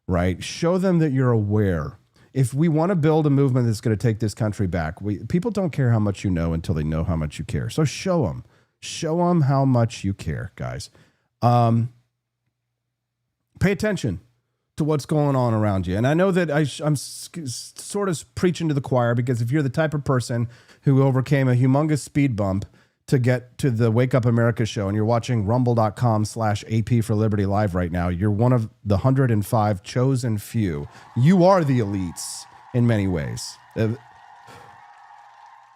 Right? Show them that you're aware. If we want to build a movement that's going to take this country back, people don't care how much you know until they know how much you care. So show them how much you care, guys. Pay attention to what's going on around you. And I know that I'm sort of preaching to the choir, because if you're the type of person who overcame a humongous speed bump to get to the Wake Up America show, and you're watching rumble.com/AP for Liberty live right now, you're one of the 105 chosen few. You are the elites in many ways.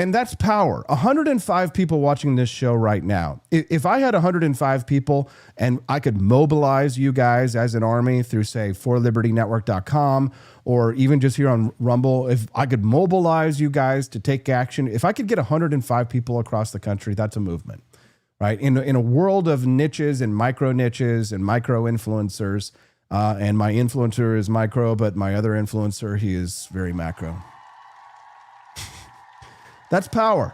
And that's power. 105 people watching this show right now. If I had 105 people and I could mobilize you guys as an army through, say, forlibertynetwork.com, or even just here on Rumble, if I could mobilize you guys to take action, if I could get 105 people across the country, that's a movement, right? In a world of niches and micro influencers, and my influencer is micro, but my other influencer, he is very macro. That's power.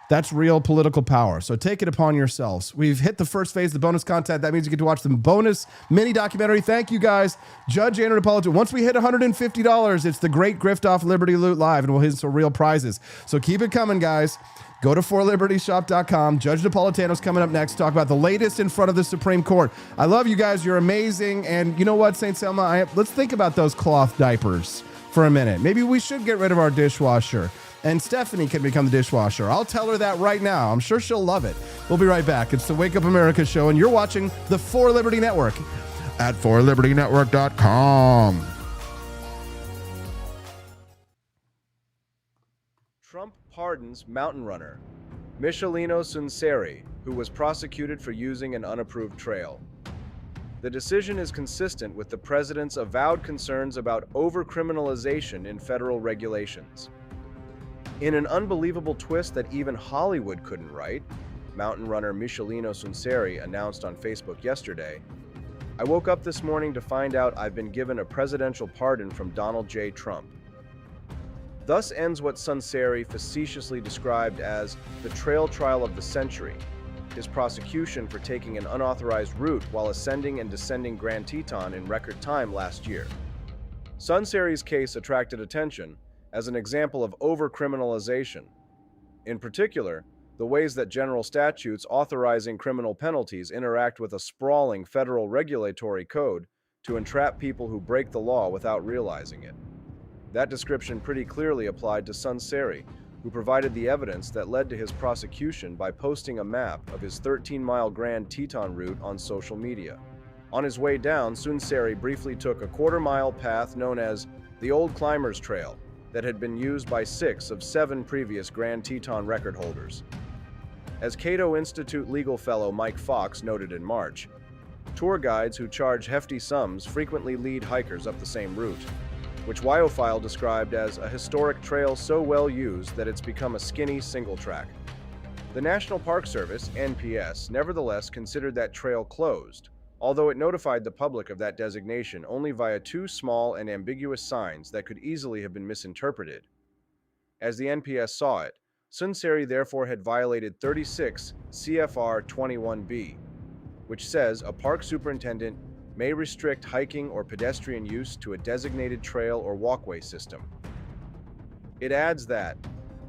That's real political power. So take it upon yourselves. We've hit the first phase, the bonus content. That means you get to watch the bonus mini documentary. Thank you, guys. Judge Andrew Napolitano. Once we hit $150, it's the Great Grift Off Liberty Loot Live, and we'll hit some real prizes. So keep it coming, guys. Go to forlibertyshop.com. Judge Napolitano's coming up next to talk about the latest in front of the Supreme Court. I love you guys. You're amazing. And you know what, St. Selma? Let's think about those cloth diapers for a minute. Maybe we should get rid of our dishwasher. And Stephanie can become the dishwasher. I'll tell her that right now. I'm sure she'll love it. We'll be right back. It's the Wake Up America show, and you're watching the For Liberty Network at forlibertynetwork.com. Trump pardons mountain runner Michelino Sunseri, who was prosecuted for using an unapproved trail. The decision is consistent with the president's avowed concerns about overcriminalization in federal regulations. In an unbelievable twist that even Hollywood couldn't write, mountain runner Michelino Sunseri announced on Facebook yesterday, "I woke up this morning to find out I've been given a presidential pardon from Donald J. Trump." Thus ends what Sunseri facetiously described as the trail trial of the century, his prosecution for taking an unauthorized route while ascending and descending Grand Teton in record time last year. Sunseri's case attracted attention as an example of overcriminalization. In particular, the ways that general statutes authorizing criminal penalties interact with a sprawling federal regulatory code to entrap people who break the law without realizing it. That description pretty clearly applied to Sunseri, who provided the evidence that led to his prosecution by posting a map of his 13-mile Grand Teton route on social media. On his way down, Sunseri briefly took a quarter-mile path known as the Old Climbers Trail that had been used by 6 of 7 previous Grand Teton record holders. As Cato Institute legal fellow Mike Fox noted in March, tour guides who charge hefty sums frequently lead hikers up the same route, which Wyophile described as a historic trail so well used that it's become a skinny single track. The National Park Service, NPS, nevertheless considered that trail closed, although it notified the public of that designation only via 2 small and ambiguous signs that could easily have been misinterpreted. As the NPS saw it, Sunseri therefore had violated 36 CFR 21B, which says a park superintendent may restrict hiking or pedestrian use to a designated trail or walkway system. It adds that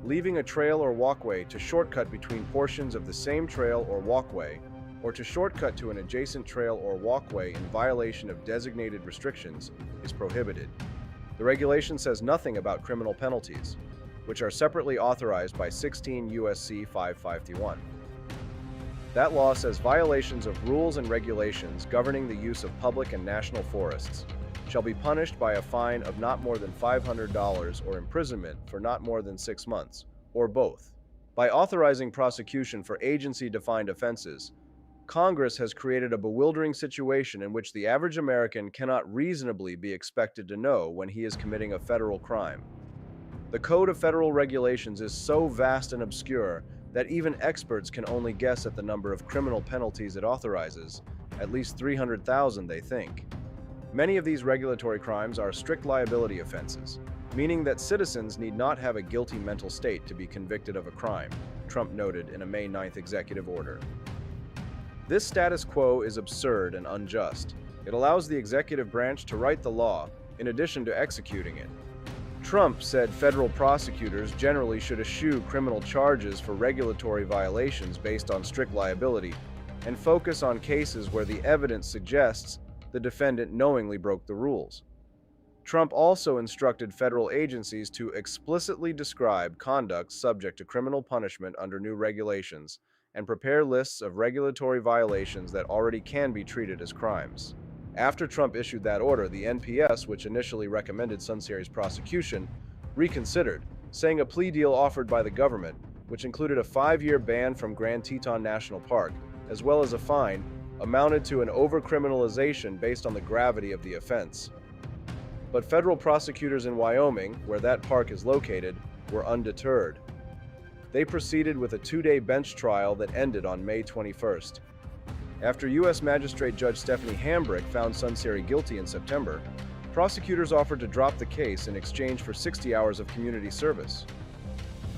leaving a trail or walkway to shortcut between portions of the same trail or walkway, or to shortcut to an adjacent trail or walkway in violation of designated restrictions is prohibited. The regulation says nothing about criminal penalties, which are separately authorized by 16 U.S.C. 5551. That law says violations of rules and regulations governing the use of public and national forests shall be punished by a fine of not more than $500 or imprisonment for not more than 6 months, or both. By authorizing prosecution for agency-defined offenses, Congress has created a bewildering situation in which the average American cannot reasonably be expected to know when he is committing a federal crime. The Code of Federal Regulations is so vast and obscure that even experts can only guess at the number of criminal penalties it authorizes, at least 300,000 they think. Many of these regulatory crimes are strict liability offenses, meaning that citizens need not have a guilty mental state to be convicted of a crime, Trump noted in a May 9th executive order. This status quo is absurd and unjust. It allows the executive branch to write the law in addition to executing it. Trump said federal prosecutors generally should eschew criminal charges for regulatory violations based on strict liability and focus on cases where the evidence suggests the defendant knowingly broke the rules. Trump also instructed federal agencies to explicitly describe conduct subject to criminal punishment under new regulations and prepare lists of regulatory violations that already can be treated as crimes. After Trump issued that order, the NPS, which initially recommended Sunseri's prosecution, reconsidered, saying a plea deal offered by the government, which included a 5-year ban from Grand Teton National Park, as well as a fine, amounted to an overcriminalization based on the gravity of the offense. But federal prosecutors in Wyoming, where that park is located, were undeterred. They proceeded with a 2-day bench trial that ended on May 21st. After U.S. Magistrate Judge Stephanie Hambrick found Sunseri guilty in September, prosecutors offered to drop the case in exchange for 60 hours of community service.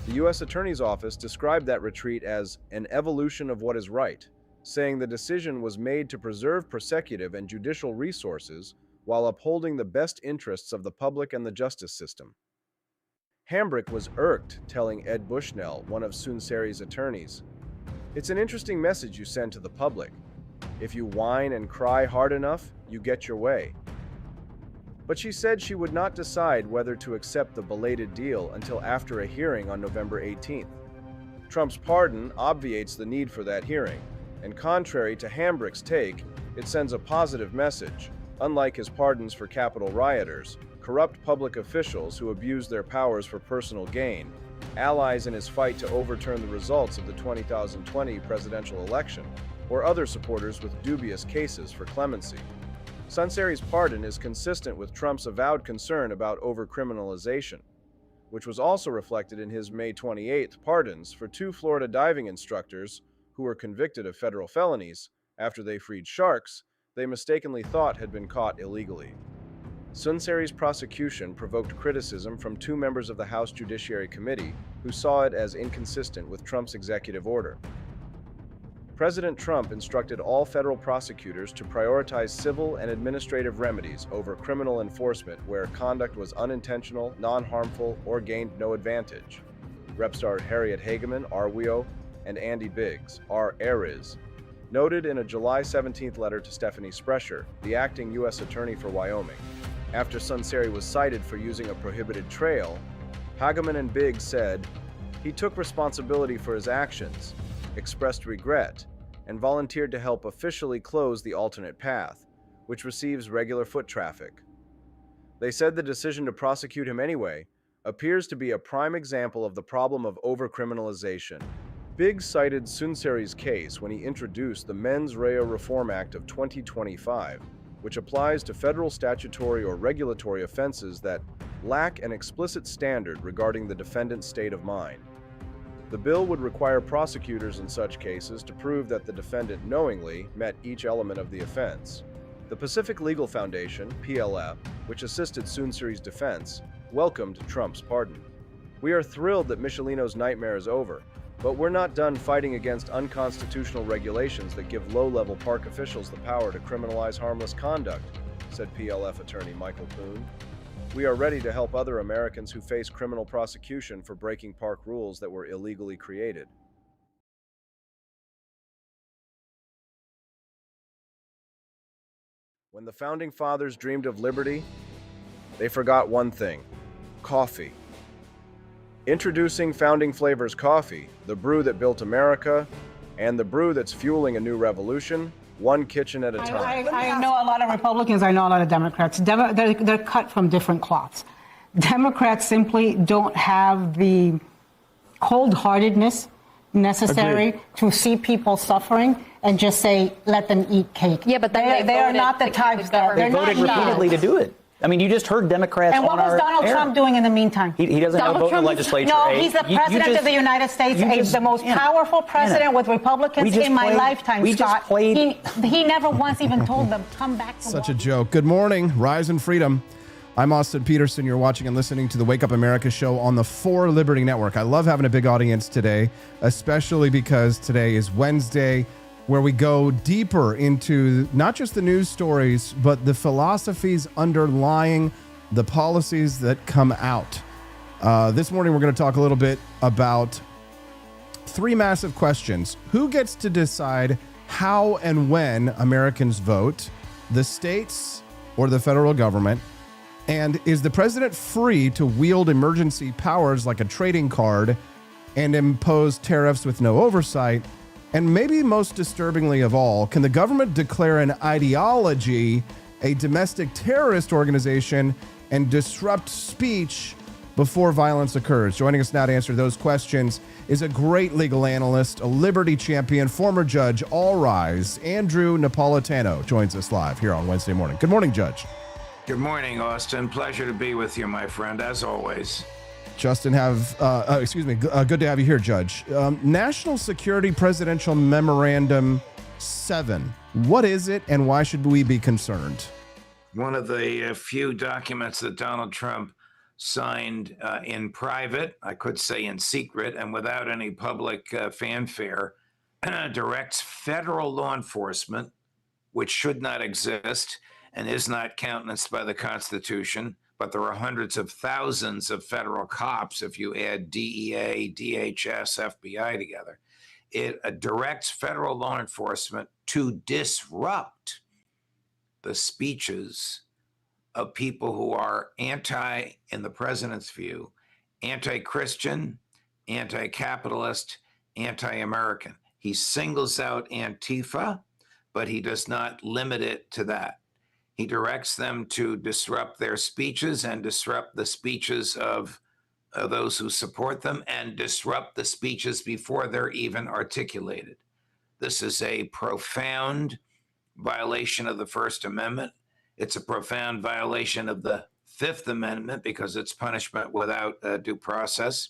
The U.S. Attorney's Office described that retreat as an evolution of what is right, saying the decision was made to preserve prosecutive and judicial resources while upholding the best interests of the public and the justice system. Hambrick was irked, telling Ed Bushnell, one of Sunseri's attorneys, "It's an interesting message you send to the public. If you whine and cry hard enough, you get your way." But she said she would not decide whether to accept the belated deal until after a hearing on November 18th. Trump's pardon obviates the need for that hearing, and contrary to Hambrick's take, it sends a positive message, unlike his pardons for Capitol rioters, corrupt public officials who abuse their powers for personal gain, allies in his fight to overturn the results of the 2020 presidential election, or other supporters with dubious cases for clemency. Sunseri's pardon is consistent with Trump's avowed concern about overcriminalization, which was also reflected in his May 28th pardons for 2 Florida diving instructors who were convicted of federal felonies after they freed sharks they mistakenly thought had been caught illegally. Sunseri's prosecution provoked criticism from 2 members of the House Judiciary Committee who saw it as inconsistent with Trump's executive order. President Trump instructed all federal prosecutors to prioritize civil and administrative remedies over criminal enforcement where conduct was unintentional, non-harmful, or gained no advantage. Repstar Harriet Hageman, RWIO, and Andy Biggs, RARIS, noted in a July 17th letter to Stephanie Sprecher, the acting U.S. Attorney for Wyoming. After Sunseri was cited for using a prohibited trail, Hageman and Biggs said, "He took responsibility for his actions, expressed regret, and volunteered to help officially close the alternate path, which receives regular foot traffic. They said the decision to prosecute him anyway appears to be a prime example of the problem of overcriminalization. Biggs cited Sunseri's case when he introduced the Mens Rea Reform Act of 2025, which applies to federal statutory or regulatory offenses that lack an explicit standard regarding the defendant's state of mind. The bill would require prosecutors in such cases to prove that the defendant knowingly met each element of the offense. The Pacific Legal Foundation, PLF, which assisted Sunseri's defense, welcomed Trump's pardon. We are thrilled that Michelino's nightmare is over, but we're not done fighting against unconstitutional regulations that give low-level park officials the power to criminalize harmless conduct, said PLF attorney Michael Poon. We are ready to help other Americans who face criminal prosecution for breaking park rules that were illegally created. When the Founding Fathers dreamed of liberty, they forgot one thing: coffee. Introducing Founding Flavors Coffee, the brew that built America, and the brew that's fueling a new revolution, one kitchen at a time. I know a lot of Republicans, I know a lot of Democrats. They're cut from different cloths. Democrats simply don't have the cold-heartedness necessary to see people suffering and just say, let them eat cake. Yeah, but they are not the types that they're not voted repeatedly to do it. I mean, you just heard Democrats. And what was Donald Trump doing in the meantime? He doesn't have a vote in the legislature. No, he's the president of the United States, the most powerful president with Republicans in my lifetime, Scott. He never once even told them, come back to Such a joke. Good morning, Rise and Freedom. I'm Austin Peterson. You're watching and listening to the Wake Up America show on the For Liberty Network. I love having a big audience today, especially because today is Wednesday, where we go deeper into not just the news stories, but the philosophies underlying the policies that come out. This morning, we're going to talk a little bit about three massive questions. Who gets to decide how and when Americans vote? The states or the federal government? And is the president free to wield emergency powers like a trading card and impose tariffs with no oversight? And maybe most disturbingly of all, can the government declare an ideology a domestic terrorist organization and disrupt speech before violence occurs? Joining us now to answer those questions is a great legal analyst, a liberty champion, former judge, all rise, Andrew Napolitano joins us live here on Wednesday morning. Good morning, Judge. Good morning, Austin. Pleasure to be with you, my friend, as always. Justin, good to have you here, Judge. National Security Presidential Memorandum 7. What is it and why should we be concerned? One of the few documents that Donald Trump signed in private, I could say in secret, and without any public fanfare, directs federal law enforcement, which should not exist and is not countenanced by the Constitution, but there are hundreds of thousands of federal cops if you add DEA, DHS, FBI together. It directs federal law enforcement to disrupt the speeches of people who are in the president's view, anti-Christian, anti-capitalist, anti-American. He singles out Antifa, but he does not limit it to that. He directs them to disrupt their speeches and disrupt the speeches of those who support them and disrupt the speeches before they're even articulated. This is a profound violation of the First Amendment. It's a profound violation of the Fifth Amendment because it's punishment without due process.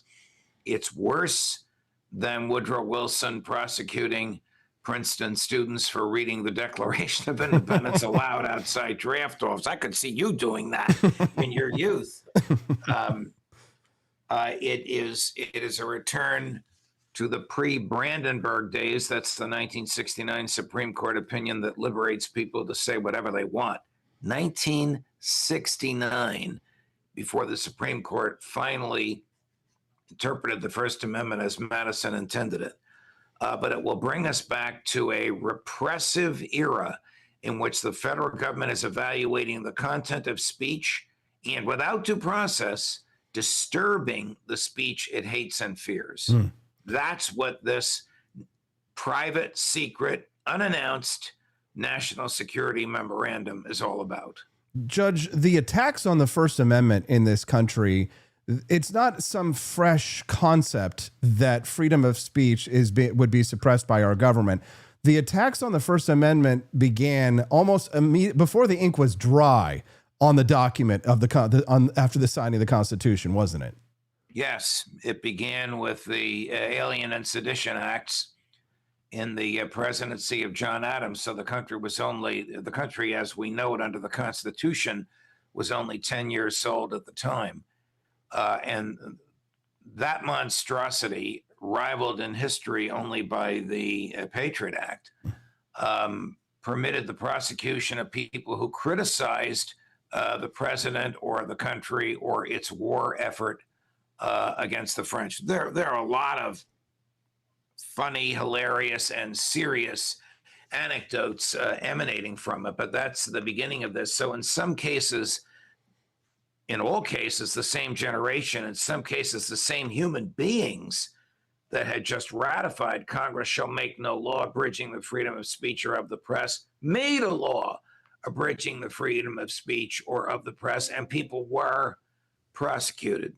It's worse than Woodrow Wilson prosecuting Princeton students for reading the Declaration of Independence aloud outside draft office. I could see you doing that in your youth. It is a return to the pre-Brandenburg days. That's the 1969 Supreme Court opinion that liberates people to say whatever they want. 1969, before the Supreme Court finally interpreted the First Amendment as Madison intended it. But it will bring us back to a repressive era in which the federal government is evaluating the content of speech and, without due process, disturbing the speech it hates and fears. That's what this private, secret, unannounced, national security memorandum is all about. Judge, the attacks on the First Amendment in this country, it's not some fresh concept that freedom of speech would be suppressed by our government. The attacks on the First Amendment began almost before the ink was dry on the document of after the signing of the Constitution, wasn't it? Yes, it began with the Alien and Sedition Acts in the presidency of John Adams. So the country as we know it under the Constitution was only 10 years old at the time. And that monstrosity, rivaled in history only by the Patriot Act, permitted the prosecution of people who criticized the president or the country or its war effort against the French. There are a lot of funny, hilarious, and serious anecdotes emanating from it, but that's the beginning of this. So in some cases, in all cases, the same generation, in some cases, the same human beings that had just ratified Congress shall make no law abridging the freedom of speech or of the press, made a law abridging the freedom of speech or of the press, and people were prosecuted.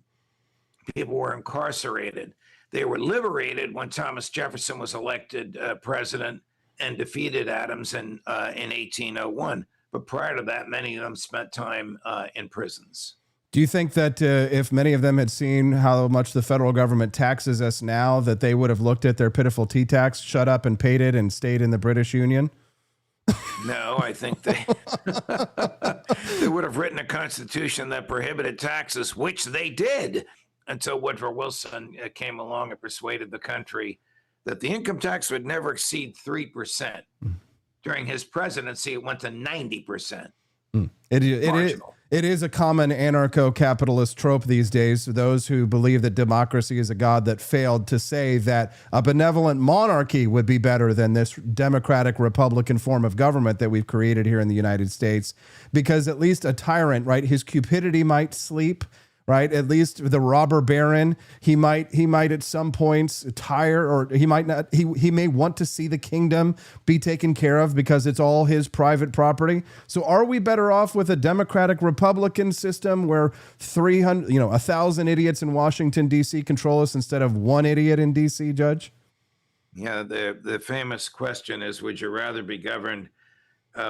People were incarcerated. They were liberated when Thomas Jefferson was elected president and defeated Adams in 1801. But prior to that, many of them spent time in prisons. Do you think that if many of them had seen how much the federal government taxes us now, that they would have looked at their pitiful tea tax, shut up and paid it, and stayed in the British Union? No, I think they would have written a constitution that prohibited taxes, which they did, until Woodrow Wilson came along and persuaded the country that the income tax would never exceed 3%. During his presidency, it went to 90%. It is a common anarcho-capitalist trope these days. Those who believe that democracy is a god that failed, to say that a benevolent monarchy would be better than this democratic Republican form of government that we've created here in the United States, because at least a tyrant, right, his cupidity might sleep. Right, at least the robber baron, he might at some points tire, or he might not. He may want to see the kingdom be taken care of because it's all his private property. So, are we better off with a democratic Republican system where 1,000 idiots in Washington D.C. control us instead of one idiot in D.C., Judge? Yeah, the famous question is: would you rather be governed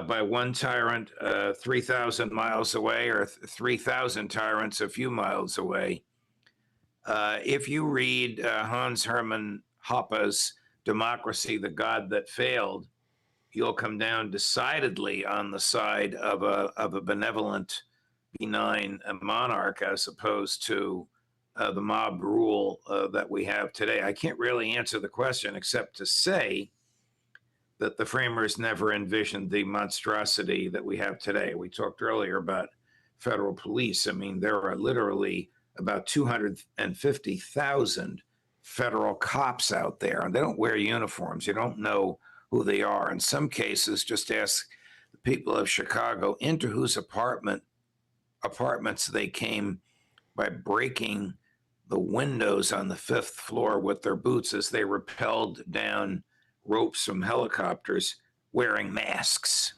by one tyrant 3,000 miles away, or 3,000 tyrants a few miles away? If you read Hans Hermann Hoppe's Democracy, the God That Failed, you'll come down decidedly on the side of a benevolent, benign monarch, as opposed to the mob rule that we have today. I can't really answer the question except to say that the framers never envisioned the monstrosity that we have today. We talked earlier about federal police. I mean, there are literally about 250,000 federal cops out there, and they don't wear uniforms. You don't know who they are. In some cases, just ask the people of Chicago into whose apartments they came by breaking the windows on the 5th floor with their boots as they rappelled down ropes from helicopters wearing masks.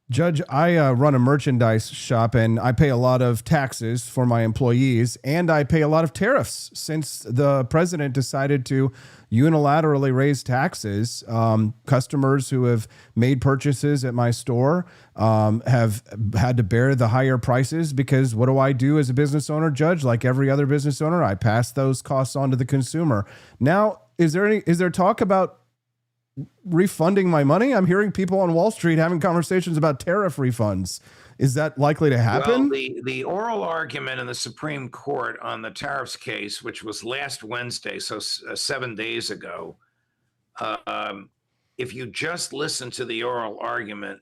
Judge, I run a merchandise shop, and I pay a lot of taxes for my employees, and I pay a lot of tariffs since the president decided to unilaterally raise taxes. Customers who have made purchases at my store have had to bear the higher prices, because what do I do as a business owner, Judge? Like every other business owner, I pass those costs on to the consumer. Now, is there talk about refunding my money? I'm hearing people on Wall Street having conversations about tariff refunds. Is that likely to happen? Well, the oral argument in the Supreme Court on the tariffs case, which was last Wednesday, so 7 days ago, if you just listen to the oral argument,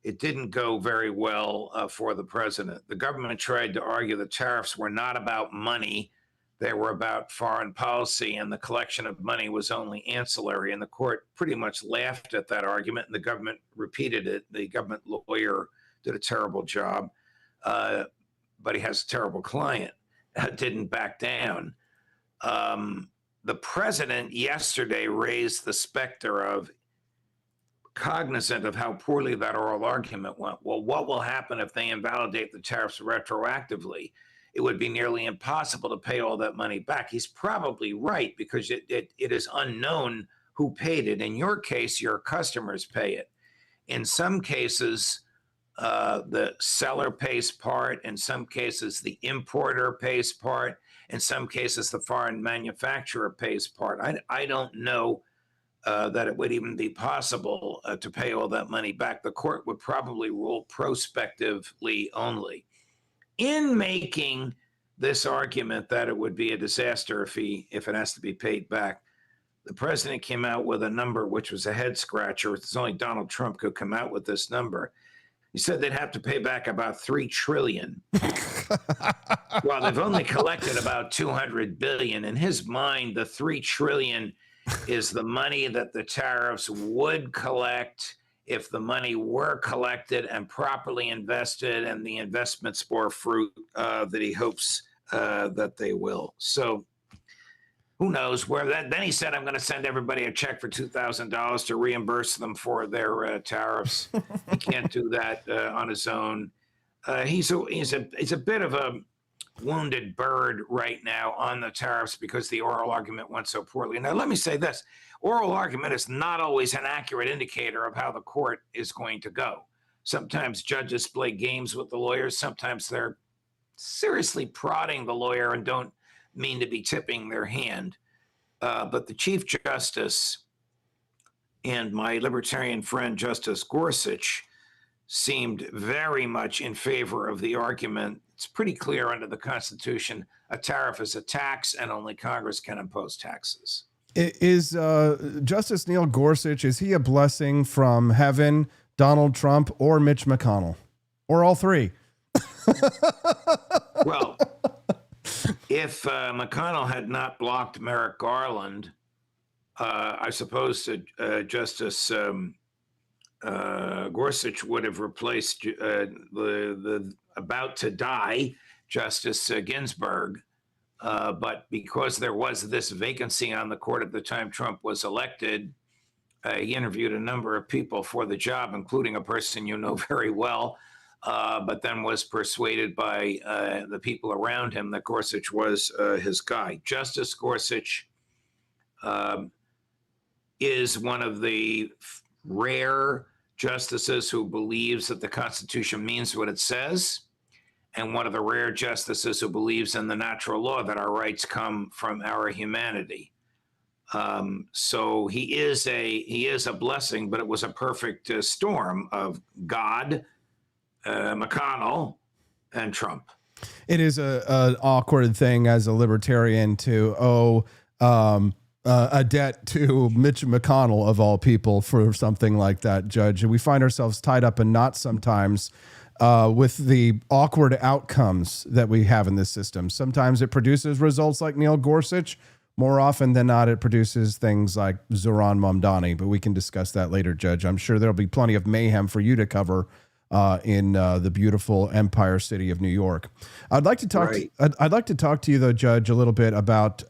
it didn't go very well for the president. The government tried to argue the tariffs were not about money. They were about foreign policy, and the collection of money was only ancillary. And the court pretty much laughed at that argument, and the government repeated it. The government lawyer did a terrible job, but he has a terrible client. Didn't back down. The president yesterday raised the specter of cognizant of how poorly that oral argument went. Well, what will happen if they invalidate the tariffs retroactively? It would be nearly impossible to pay all that money back. He's probably right, because it is unknown who paid it. In your case, your customers pay it. In some cases, the seller pays part. In some cases, the importer pays part. In some cases, the foreign manufacturer pays part. I don't know that it would even be possible to pay all that money back. The court would probably rule prospectively only. In making this argument that it would be a disaster if it has to be paid back, the president came out with a number which was a head scratcher. It's only Donald Trump could come out with this number. He said they'd have to pay back about $3 trillion. Well, they've only collected about $200 billion. In his mind, the $3 trillion is the money that the tariffs would collect if the money were collected and properly invested, and the investments bore fruit that he hopes that they will. So who knows where that? Then he said, "I'm going to send everybody a check for $2,000 to reimburse them for their tariffs." He can't do that on his own. He's a bit of a wounded bird right now on the tariffs because the oral argument went so poorly. Now, let me say this. Oral argument is not always an accurate indicator of how the court is going to go. Sometimes judges play games with the lawyers. Sometimes they're seriously prodding the lawyer and don't mean to be tipping their hand. But the Chief Justice and my libertarian friend, Justice Gorsuch, seemed very much in favor of the argument. It's pretty clear under the Constitution, a tariff is a tax and only Congress can impose taxes. Is Justice Neil Gorsuch, is he a blessing from heaven, Donald Trump, or Mitch McConnell? Or all three? Well, if McConnell had not blocked Merrick Garland, I suppose Justice Gorsuch would have replaced the about to die Justice Ginsburg. But because there was this vacancy on the court at the time Trump was elected, he interviewed a number of people for the job, including a person you know very well, but then was persuaded by the people around him that Gorsuch was his guy. Justice Gorsuch is one of the rare justices who believes that the Constitution means what it says, and one of the rare justices who believes in the natural law that our rights come from our humanity. So he is a blessing, but it was a perfect storm of God, McConnell, and Trump. It is an awkward thing as a libertarian to owe a debt to Mitch McConnell, of all people, for something like that, Judge. And we find ourselves tied up in knots sometimes with the awkward outcomes that we have in this system. Sometimes it produces results like Neil Gorsuch. More often than not, it produces things like Zohran Mamdani, but we can discuss that later, Judge. I'm sure there'll be plenty of mayhem for you to cover in the beautiful Empire City of New York. I'd like to talk. Right. I'd like to talk to you, though, Judge, a little bit about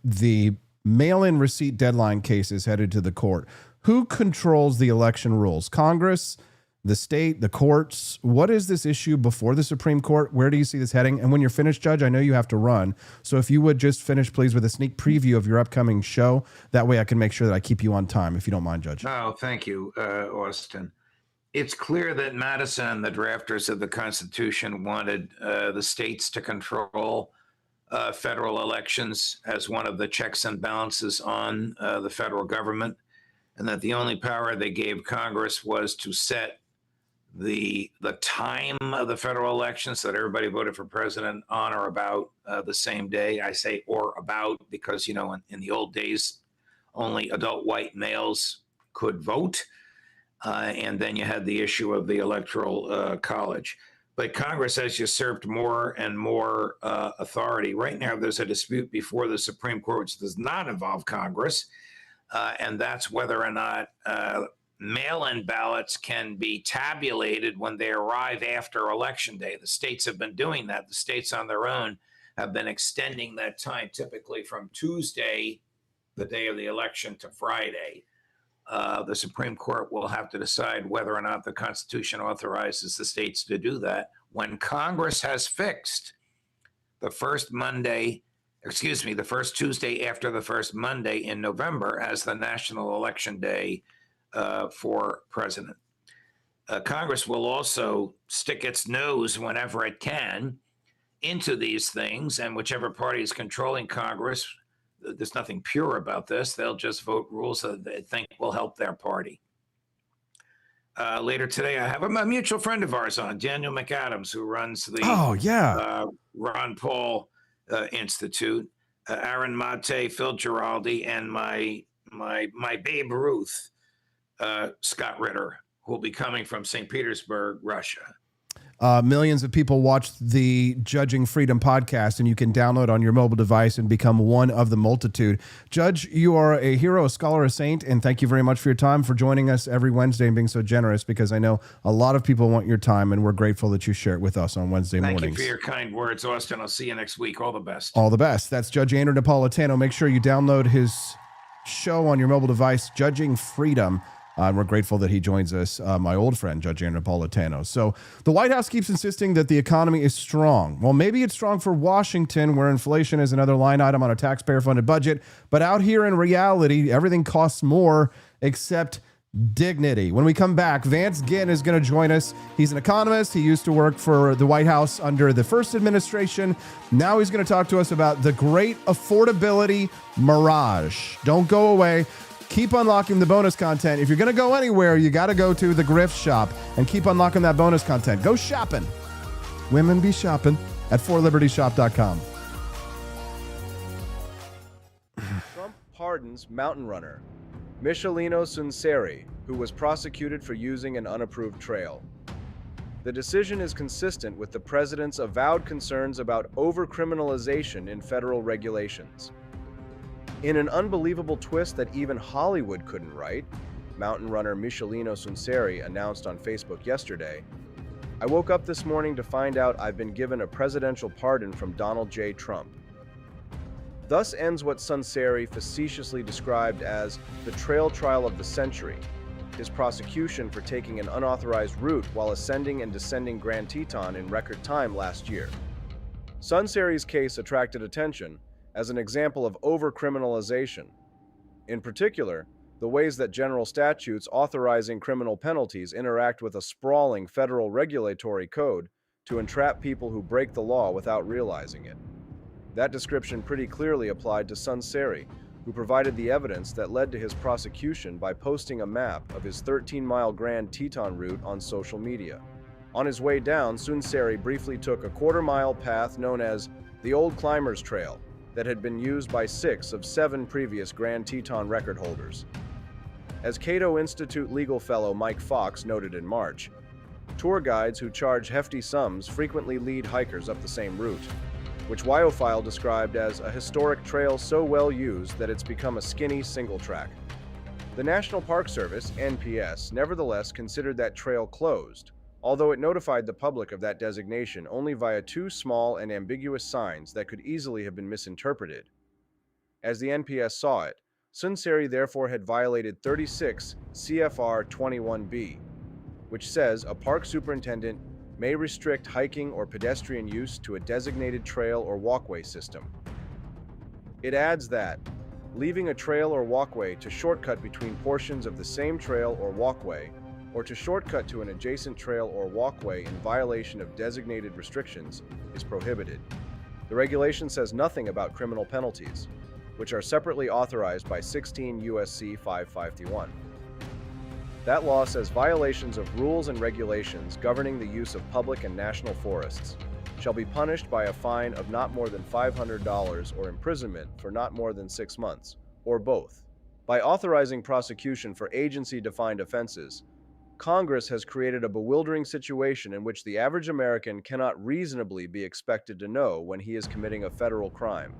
the mail-in receipt deadline cases headed to the court. Who controls the election rules? Congress, the state, the courts? What is this issue before the Supreme Court? Where do you see this heading? And when you're finished, Judge, I know you have to run. So if you would just finish, please, with a sneak preview of your upcoming show. That way I can make sure that I keep you on time, if you don't mind, Judge. Oh, thank you, Austin. It's clear that Madison, the drafters of the Constitution, wanted the states to control federal elections as one of the checks and balances on the federal government, and that the only power they gave Congress was to set the time of the federal elections, so that everybody voted for president on or about the same day. I say or about because, you know, in the old days, only adult white males could vote. And then you had the issue of the electoral college. But Congress has usurped more and more authority. Right now, there's a dispute before the Supreme Court, which does not involve Congress, and that's whether or not mail-in ballots can be tabulated when they arrive after Election Day. The states have been doing that. The states on their own have been extending that time, typically from Tuesday, the day of the election, to Friday. The Supreme Court will have to decide whether or not the Constitution authorizes the states to do that. When Congress has fixed the first Tuesday after the first Monday in November as the national election day for president. Congress will also stick its nose whenever it can into these things, and whichever party is controlling Congress, there's nothing pure about this. They'll just vote rules that they think will help their party. Later today, I have a mutual friend of ours on, Daniel McAdams, who runs the Ron Paul Institute, Aaron Mate, Phil Giraldi, and my Babe Ruth, Scott Ritter, who will be coming from St. Petersburg, Russia. Millions of people watch the Judging Freedom podcast, and you can download on your mobile device and become one of the multitude. Judge, you are a hero, a scholar, a saint, and thank you very much for your time, for joining us every Wednesday and being so generous, because I know a lot of people want your time, and we're grateful that you share it with us on Wednesday mornings. Thank you for your kind words, Austin. I'll see you next week. All the best. All the best. That's Judge Andrew Napolitano. Make sure you download his show on your mobile device, Judging Freedom. We're grateful that he joins us, my old friend, Judge Andrew Napolitano. So the White House keeps insisting that the economy is strong. Well, maybe it's strong for Washington, where inflation is another line item on a taxpayer-funded budget. But out here in reality, everything costs more except dignity. When we come back, Vance Ginn is going to join us. He's an economist. He used to work for the White House under the first administration. Now he's going to talk to us about the Great Affordability Mirage. Don't go away. Keep unlocking the bonus content. If you're going to go anywhere, you got to go to the Grift Shop and keep unlocking that bonus content. Go shopping. Women be shopping at forlibertyshop.com. Trump pardons mountain runner Michelino Sunseri, who was prosecuted for using an unapproved trail. The decision is consistent with the president's avowed concerns about overcriminalization in federal regulations. In an unbelievable twist that even Hollywood couldn't write, mountain runner Michelino Sunseri announced on Facebook yesterday, "I woke up this morning to find out I've been given a presidential pardon from Donald J. Trump." Thus ends what Sunseri facetiously described as the trail trial of the century, his prosecution for taking an unauthorized route while ascending and descending Grand Teton in record time last year. Sunseri's case attracted attention as an example of overcriminalization. In particular, the ways that general statutes authorizing criminal penalties interact with a sprawling federal regulatory code to entrap people who break the law without realizing it. That description pretty clearly applied to Sunseri, who provided the evidence that led to his prosecution by posting a map of his 13-mile Grand Teton route on social media. On his way down, Sunseri briefly took a quarter-mile path known as the Old Climbers Trail, that had been used by 6 of 7 previous Grand Teton record holders. As Cato Institute legal fellow Mike Fox noted in March, tour guides who charge hefty sums frequently lead hikers up the same route, which Wyophile described as a historic trail so well used that it's become a skinny single track. The National Park Service, NPS, nevertheless considered that trail closed, although it notified the public of that designation only via 2 small and ambiguous signs that could easily have been misinterpreted. As the NPS saw it, Sunseri therefore had violated 36 CFR 21B, which says a park superintendent may restrict hiking or pedestrian use to a designated trail or walkway system. It adds that leaving a trail or walkway to shortcut between portions of the same trail or walkway, or to shortcut to an adjacent trail or walkway in violation of designated restrictions, is prohibited. The regulation says nothing about criminal penalties, which are separately authorized by 16 U.S.C. 551. That law says violations of rules and regulations governing the use of public and national forests shall be punished by a fine of not more than $500 or imprisonment for not more than 6 months, or both. By authorizing prosecution for agency-defined offenses, Congress has created a bewildering situation in which the average American cannot reasonably be expected to know when he is committing a federal crime.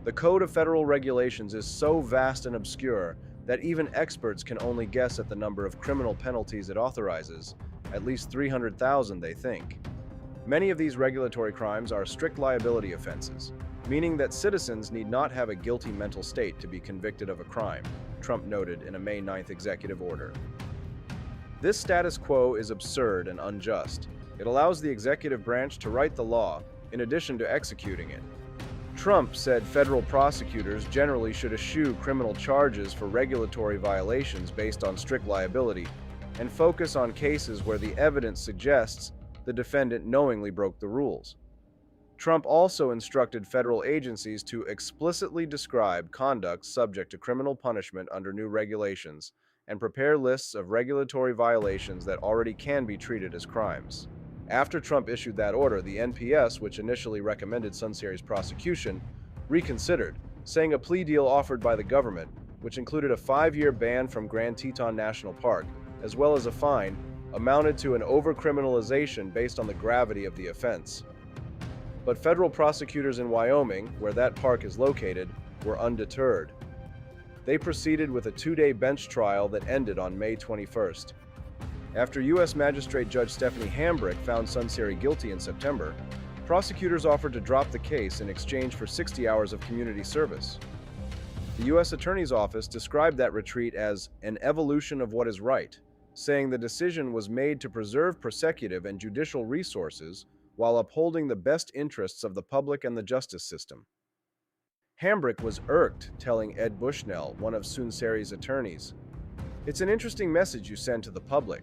The Code of Federal Regulations is so vast and obscure that even experts can only guess at the number of criminal penalties it authorizes, at least 300,000 they think. Many of these regulatory crimes are strict liability offenses, meaning that citizens need not have a guilty mental state to be convicted of a crime. Trump noted in a May 9th executive order. This status quo is absurd and unjust. It allows the executive branch to write the law in addition to executing it. Trump said federal prosecutors generally should eschew criminal charges for regulatory violations based on strict liability and focus on cases where the evidence suggests the defendant knowingly broke the rules. Trump also instructed federal agencies to explicitly describe conduct subject to criminal punishment under new regulations and prepare lists of regulatory violations that already can be treated as crimes. After Trump issued that order, the NPS, which initially recommended Sunseri's prosecution, reconsidered, saying a plea deal offered by the government, which included a 5-year ban from Grand Teton National Park, as well as a fine, amounted to an overcriminalization based on the gravity of the offense. But federal prosecutors in Wyoming, where that park is located, were undeterred. They proceeded with a 2-day bench trial that ended on May 21st. After U.S. Magistrate Judge Stephanie Hambrick found Sunseri guilty in September, prosecutors offered to drop the case in exchange for 60 hours of community service. The U.S. Attorney's Office described that retreat as an evolution of what is right, saying the decision was made to preserve prosecutive and judicial resources while upholding the best interests of the public and the justice system. Hambrick was irked, telling Ed Bushnell, one of Sunseri's attorneys, "It's an interesting message you send to the public.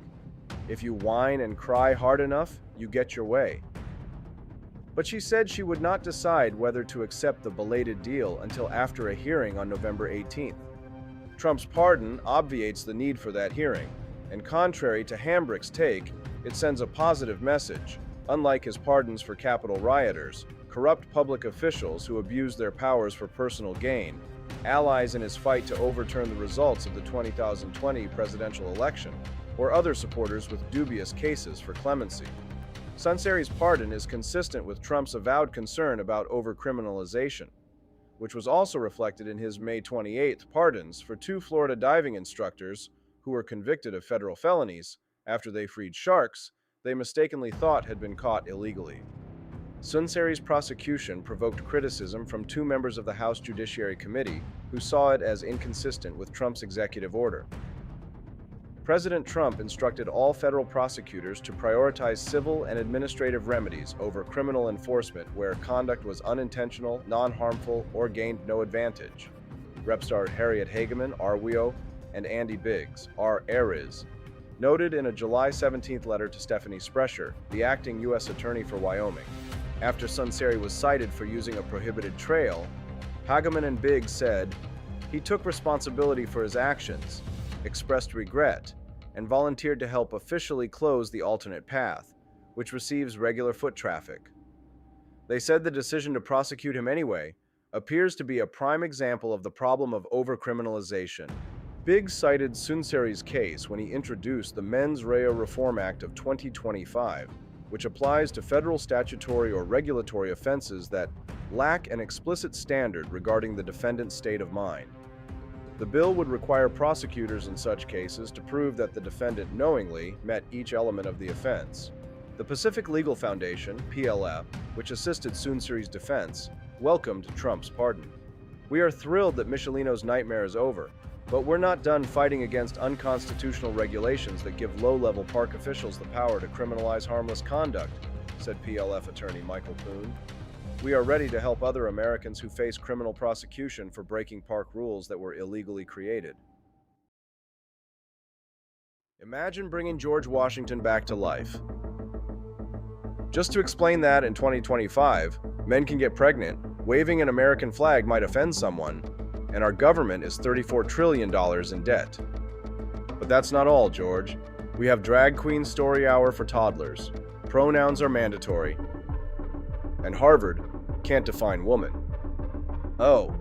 If you whine and cry hard enough, you get your way." But she said she would not decide whether to accept the belated deal until after a hearing on November 18th. Trump's pardon obviates the need for that hearing, and contrary to Hambrick's take, it sends a positive message. Unlike his pardons for Capitol rioters, corrupt public officials who abused their powers for personal gain, allies in his fight to overturn the results of the 2020 presidential election, or other supporters with dubious cases for clemency. Sunseri's pardon is consistent with Trump's avowed concern about overcriminalization, which was also reflected in his May 28th pardons for 2 Florida diving instructors who were convicted of federal felonies after they freed sharks they mistakenly thought had been caught illegally. Sunseri's prosecution provoked criticism from 2 members of the House Judiciary Committee who saw it as inconsistent with Trump's executive order. President Trump instructed all federal prosecutors to prioritize civil and administrative remedies over criminal enforcement where conduct was unintentional, non-harmful, or gained no advantage. Repstar Harriet Hageman, RWIO, and Andy Biggs, RARIS, noted in a July 17th letter to Stephanie Sprescher, the acting U.S. Attorney for Wyoming. After Sunseri was cited for using a prohibited trail, Hageman and Biggs said, "He took responsibility for his actions, expressed regret, and volunteered to help officially close the alternate path, which receives regular foot traffic." They said the decision to prosecute him anyway appears to be a prime example of the problem of overcriminalization. Biggs cited Sunseri's case when he introduced the Mens Rea Reform Act of 2025, which applies to federal statutory or regulatory offenses that lack an explicit standard regarding the defendant's state of mind. The bill would require prosecutors in such cases to prove that the defendant knowingly met each element of the offense. The Pacific Legal Foundation, PLF, which assisted Sunseri's defense, welcomed Trump's pardon. "We are thrilled that Michelino's nightmare is over, but we're not done fighting against unconstitutional regulations that give low-level park officials the power to criminalize harmless conduct," said PLF attorney Michael Poon. "We are ready to help other Americans who face criminal prosecution for breaking park rules that were illegally created." Imagine bringing George Washington back to life. Just to explain that in 2025, men can get pregnant, waving an American flag might offend someone, and our government is $34 trillion in debt. But that's not all, George. We have drag queen story hour for toddlers. Pronouns are mandatory. And Harvard can't define woman. Oh.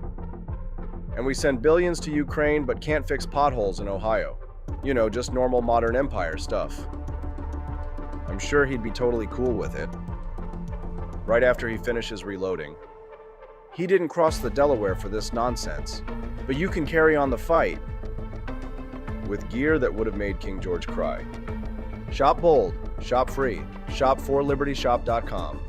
And we send billions to Ukraine but can't fix potholes in Ohio. You know, just normal modern empire stuff. I'm sure he'd be totally cool with it. Right after he finishes reloading. He didn't cross the Delaware for this nonsense, but you can carry on the fight with gear that would have made King George cry. Shop bold, shop free, shop4libertyshop.com.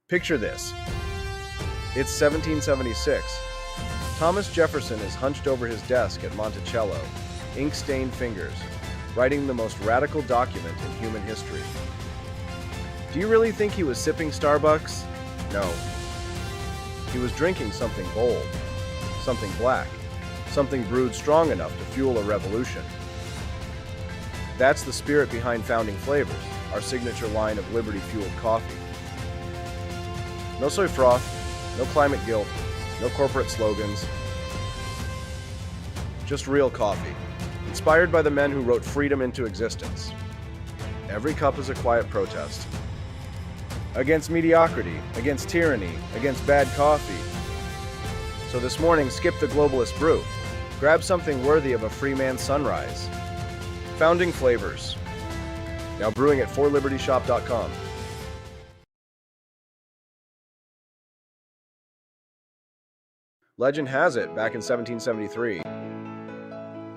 Picture this. It's 1776. Thomas Jefferson is hunched over his desk at Monticello, ink-stained fingers, writing the most radical document in human history. Do you really think he was sipping Starbucks? No. He was drinking something bold, something black, something brewed strong enough to fuel a revolution. That's the spirit behind Founding Flavors, our signature line of liberty-fueled coffee. No soy froth, no climate guilt, no corporate slogans. Just real coffee, inspired by the men who wrote freedom into existence. Every cup is a quiet protest. Against mediocrity, against tyranny, against bad coffee. So this morning, skip the globalist brew. Grab something worthy of a free man's sunrise. Founding Flavors. Now brewing at forlibertyshop.com. Legend has it, back in 1773,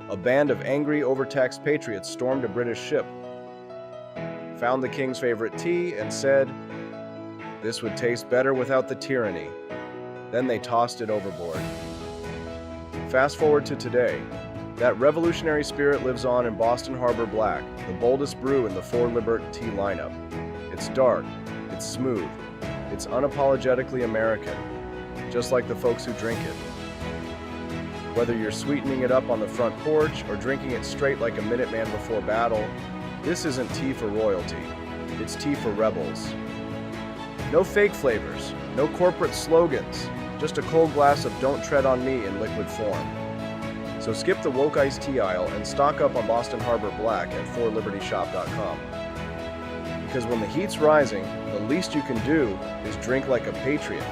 a band of angry, overtaxed patriots stormed a British ship, found the king's favorite tea, and said, "This would taste better without the tyranny." Then they tossed it overboard. Fast forward to today. That revolutionary spirit lives on in Boston Harbor Black, the boldest brew in the For Libert tea lineup. It's dark, it's smooth, it's unapologetically American, just like the folks who drink it. Whether you're sweetening it up on the front porch or drinking it straight like a Minuteman before battle, this isn't tea for royalty, it's tea for rebels. No fake flavors, no corporate slogans, just a cold glass of Don't Tread on Me in liquid form. So skip the woke iced tea aisle and stock up on Boston Harbor Black at forlibertyshop.com. Because when the heat's rising, the least you can do is drink like a patriot.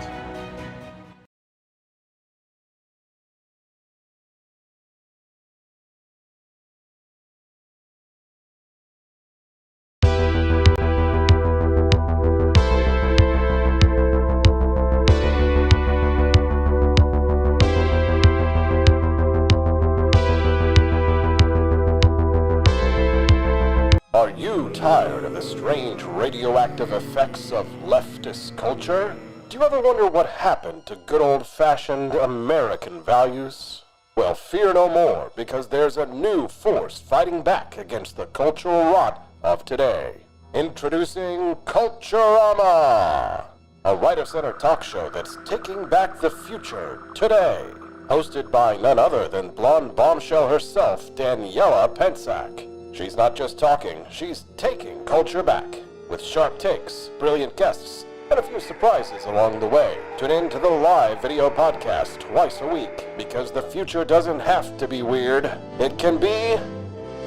Are you tired of the strange radioactive effects of leftist culture? Do you ever wonder what happened to good old-fashioned American values? Well, fear no more, because there's a new force fighting back against the cultural rot of today. Introducing Culturama, a right-of-center talk show that's taking back the future today. Hosted by none other than blonde bombshell herself, Daniela Pensack. She's not just talking, she's taking culture back. With sharp takes, brilliant guests, and a few surprises along the way. Tune in to the live video podcast twice a week, because the future doesn't have to be weird. It can be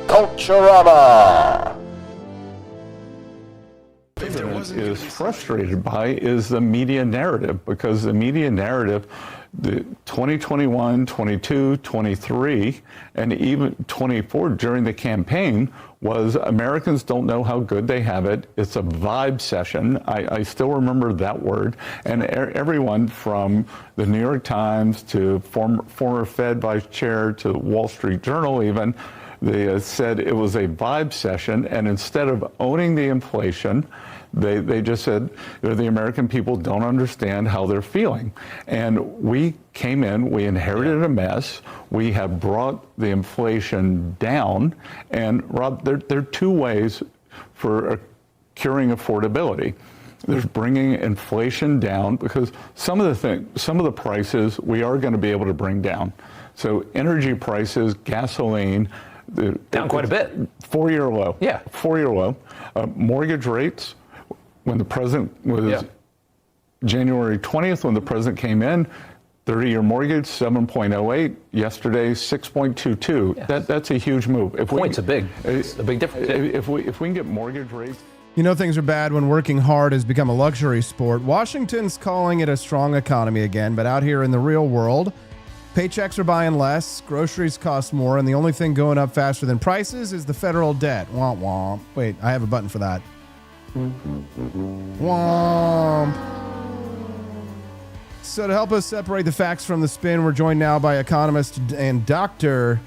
Culturama. Is frustrated by is the media narrative, because the media narrative, the 2021, 22, 23, and even 24 during the campaign was Americans don't know how good they have it. It's a vibe session. I still remember that word. And everyone from the New York Times to former Fed vice chair to the Wall Street Journal even, they said it was a vibe session. And instead of owning the inflation, they just said, the American people don't understand how they're feeling. And we came in, we inherited a mess. We have brought the inflation down. And Rob, there are two ways for curing affordability. There's bringing inflation down, because some of the prices we are going to be able to bring down. So energy prices, gasoline, down quite a bit. 4-year low. Yeah. 4-year low. Mortgage rates, when the president was January 20th, when the president came in, 30-year mortgage, 7.08. Yesterday, 6.22. Yes. That's a huge move. It's a big difference. If we can get mortgage rates. You know things are bad when working hard has become a luxury sport. Washington's calling it a strong economy again, but out here in the real world, paychecks are buying less, groceries cost more, and the only thing going up faster than prices is the federal debt. Womp womp. Wait, I have a button for that. Womp. So to help us separate the facts from the spin, we're joined now by economist and doctor,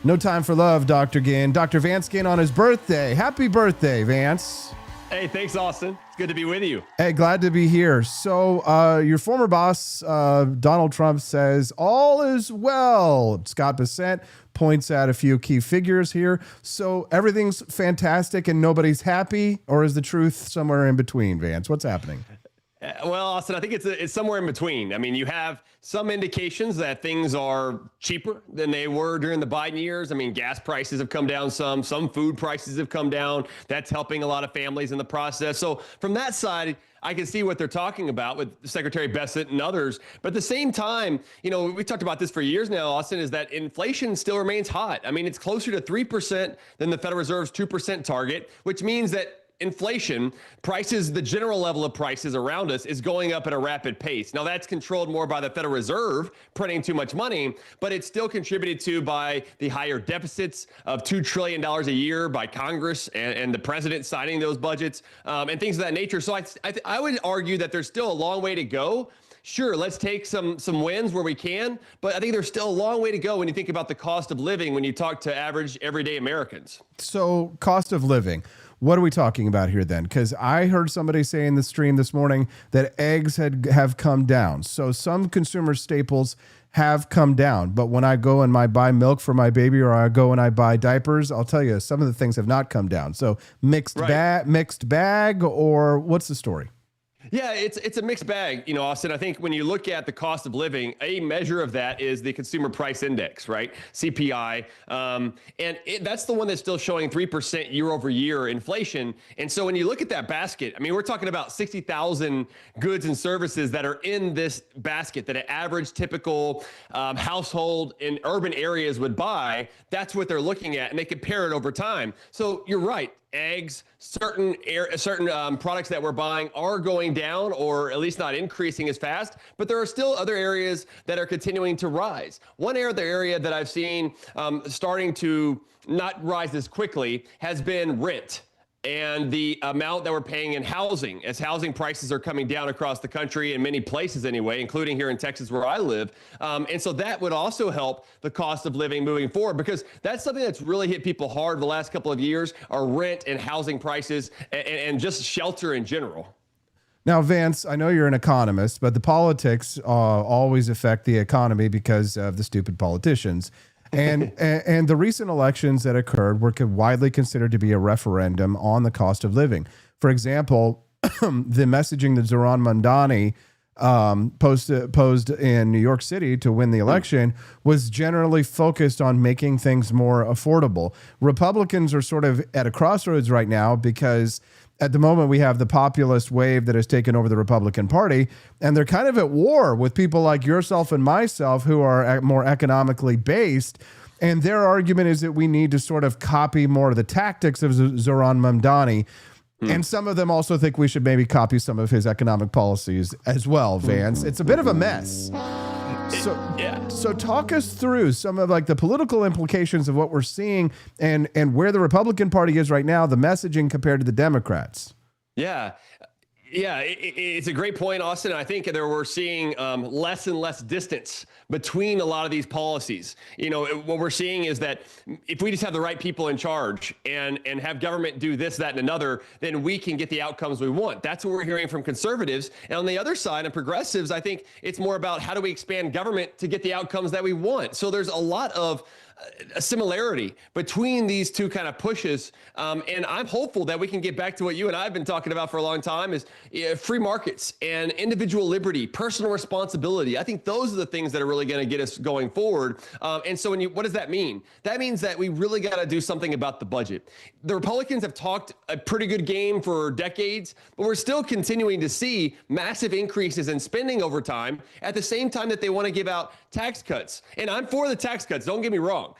no time for love, Dr. Ginn, Dr. Vance Ginn on his birthday. Happy birthday, Vance. Hey, thanks, Austin. It's good to be with you. Hey, glad to be here. So your former boss, Donald Trump, says all is well. Scott Bessent points out a few key figures here. So everything's fantastic and nobody's happy, or is the truth somewhere in between, Vance? What's happening? Well, Austin, I think it's somewhere in between. I mean, you have some indications that things are cheaper than they were during the Biden years. I mean, gas prices have come down some food prices have come down. That's helping a lot of families in the process. So from that side, I can see what they're talking about with Secretary Bessent and others. But at the same time, you know, we talked about this for years now, Austin, is that inflation still remains hot. I mean, it's closer to 3% than the Federal Reserve's 2% target, which means that inflation, prices, the general level of prices around us is going up at a rapid pace. Now that's controlled more by the Federal Reserve printing too much money, but it's still contributed to by the higher deficits of $2 trillion a year by Congress and the president signing those budgets and things of that nature. So I would argue that there's still a long way to go. Sure, let's take some wins where we can, but I think there's still a long way to go when you think about the cost of living when you talk to average everyday Americans. So cost of living. What are we talking about here then? Because I heard somebody say in the stream this morning that eggs have come down. So some consumer staples have come down. But when I go and I buy milk for my baby, or I go and I buy diapers, I'll tell you some of the things have not come down. So mixed bag, or what's the story? Yeah, it's a mixed bag, you know, Austin. I think when you look at the cost of living, a measure of that is the Consumer Price Index, right? CPI. That's the one that's still showing 3% year over year inflation. And so when you look at that basket, I mean, we're talking about 60,000 goods and services that are in this basket that an average typical household in urban areas would buy. That's what they're looking at, and they compare it over time. So you're right. Eggs, certain products that we're buying are going down, or at least not increasing as fast, but there are still other areas that are continuing to rise. One other area that I've seen starting to not rise as quickly has been rent, and the amount that we're paying in housing, as housing prices are coming down across the country in many places anyway, including here in Texas where I live. And so that would also help the cost of living moving forward, because that's something that's really hit people hard the last couple of years, are rent and housing prices and just shelter in general. Now, Vance, I know you're an economist, but the politics always affect the economy because of the stupid politicians. And the recent elections that occurred were widely considered to be a referendum on the cost of living. For example, the messaging that Zohran Mamdani posed in New York City to win the election was generally focused on making things more affordable. Republicans are sort of at a crossroads right now because at the moment we have the populist wave that has taken over the Republican Party, and they're kind of at war with people like yourself and myself who are more economically based. And their argument is that we need to sort of copy more of the tactics of Zohran Mamdani. And some of them also think we should maybe copy some of his economic policies as well, Vance. It's a bit of a mess. So talk us through some of like the political implications of what we're seeing and where the Republican Party is right now, the messaging compared to the Democrats. Yeah, it's a great point, Austin. I think we're seeing less and less distance between a lot of these policies. You know, what we're seeing is that if we just have the right people in charge and have government do this, that, and another, then we can get the outcomes we want. That's what we're hearing from conservatives. And on the other side, and progressives, I think it's more about how do we expand government to get the outcomes that we want. So there's a lot of a similarity between these two kind of pushes. And I'm hopeful that we can get back to what you and I have been talking about for a long time is free markets and individual liberty, personal responsibility. I think those are the things that are really going to get us going forward. And so what does that mean? That means that we really got to do something about the budget. The Republicans have talked a pretty good game for decades, but we're still continuing to see massive increases in spending over time at the same time that they want to give out tax cuts. And I'm for the tax cuts, don't get me wrong.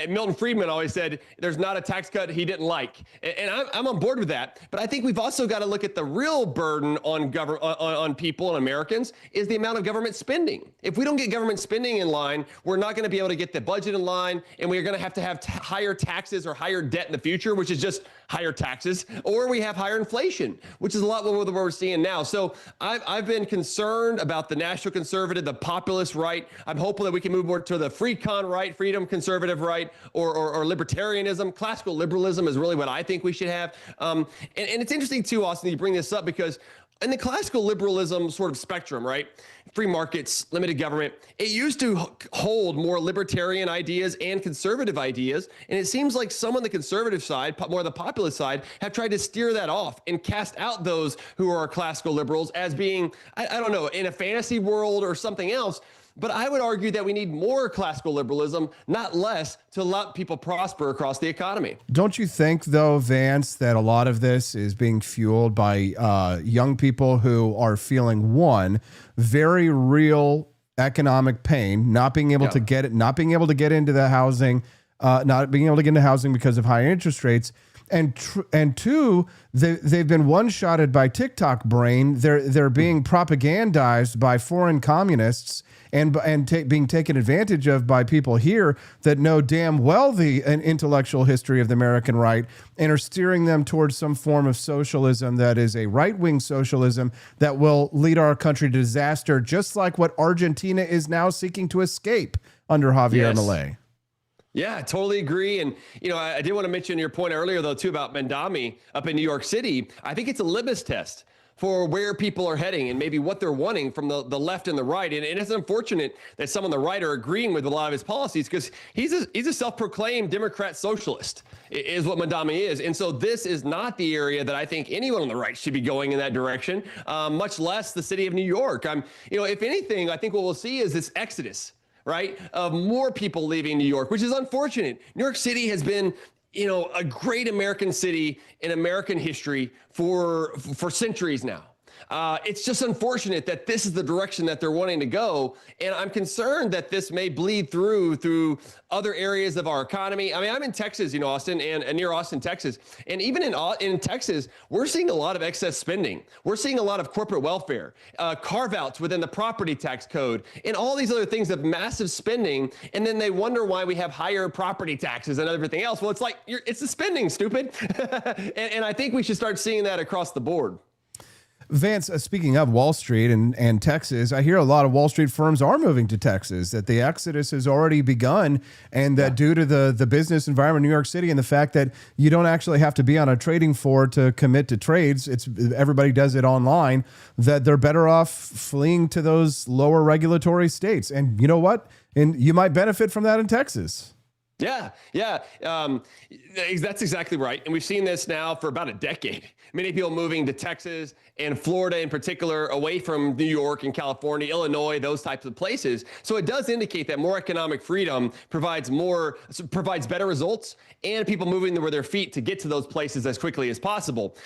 Milton Friedman always said there's not a tax cut he didn't like. And I'm on board with that. But I think we've also got to look at the real burden on people and Americans is the amount of government spending. If we don't get government spending in line, we're not going to be able to get the budget in line, and we're going to have higher taxes or higher debt in the future, which is just higher taxes, or we have higher inflation, which is a lot more than what we're seeing now. So I've been concerned about the national conservative, the populist right. I'm hopeful that we can move more to the free con right, freedom spectrum, conservative right or libertarianism. Classical liberalism is really what I think we should have. And it's interesting too, Austin, you bring this up because in the classical liberalism sort of spectrum, right? Free markets, limited government, it used to hold more libertarian ideas and conservative ideas. And it seems like some on the conservative side, more the populist side, have tried to steer that off and cast out those who are classical liberals as being, I don't know, in a fantasy world or something else. But I would argue that we need more classical liberalism, not less, to let people prosper across the economy. Don't you think, though, Vance, that a lot of this is being fueled by young people who are feeling, one, very real economic pain, not being able to get it, not being able to get into the housing, not being able to get into housing because of high interest rates, and two, they've been one-shotted by TikTok brain. They're being propagandized by foreign communists and being taken advantage of by people here that know damn well the intellectual history of the American right and are steering them towards some form of socialism that is a right-wing socialism that will lead our country to disaster, just like what Argentina is now seeking to escape under Javier Milei. Yeah, I totally agree. And, you know, I did want to mention your point earlier, though, too, about Mandami up in New York City. I think it's a litmus test for where people are heading and maybe what they're wanting from the left and the right. And it's unfortunate that some on the right are agreeing with a lot of his policies because he's a self-proclaimed Democrat socialist is what Mandami is. And so this is not the area that I think anyone on the right should be going in that direction, much less the city of New York. You know, if anything, I think what we'll see is this exodus, right, of more people leaving New York, which is unfortunate. New York City has been, you know, a great American city in American history for centuries now. It's just unfortunate that this is the direction that they're wanting to go. And I'm concerned that this may bleed through other areas of our economy. I mean, I'm in Texas, you know, Austin, and near Austin, Texas. And even in Texas, we're seeing a lot of excess spending. We're seeing a lot of corporate welfare, carve-outs within the property tax code, and all these other things of massive spending. And then they wonder why we have higher property taxes and everything else. Well, it's like, it's the spending, stupid. and I think we should start seeing that across the board. Vance, speaking of Wall Street and Texas, I hear a lot of Wall Street firms are moving to Texas, that the exodus has already begun, and that due to the business environment in New York City and the fact that you don't actually have to be on a trading floor to commit to trades, everybody does it online, that they're better off fleeing to those lower regulatory states. And you know what? And you might benefit from that in Texas. Yeah. That's exactly right. And we've seen this now for about a decade. Many people moving to Texas and Florida in particular, away from New York and California, Illinois, those types of places. So it does indicate that more economic freedom provides better results and people moving with their feet to get to those places as quickly as possible.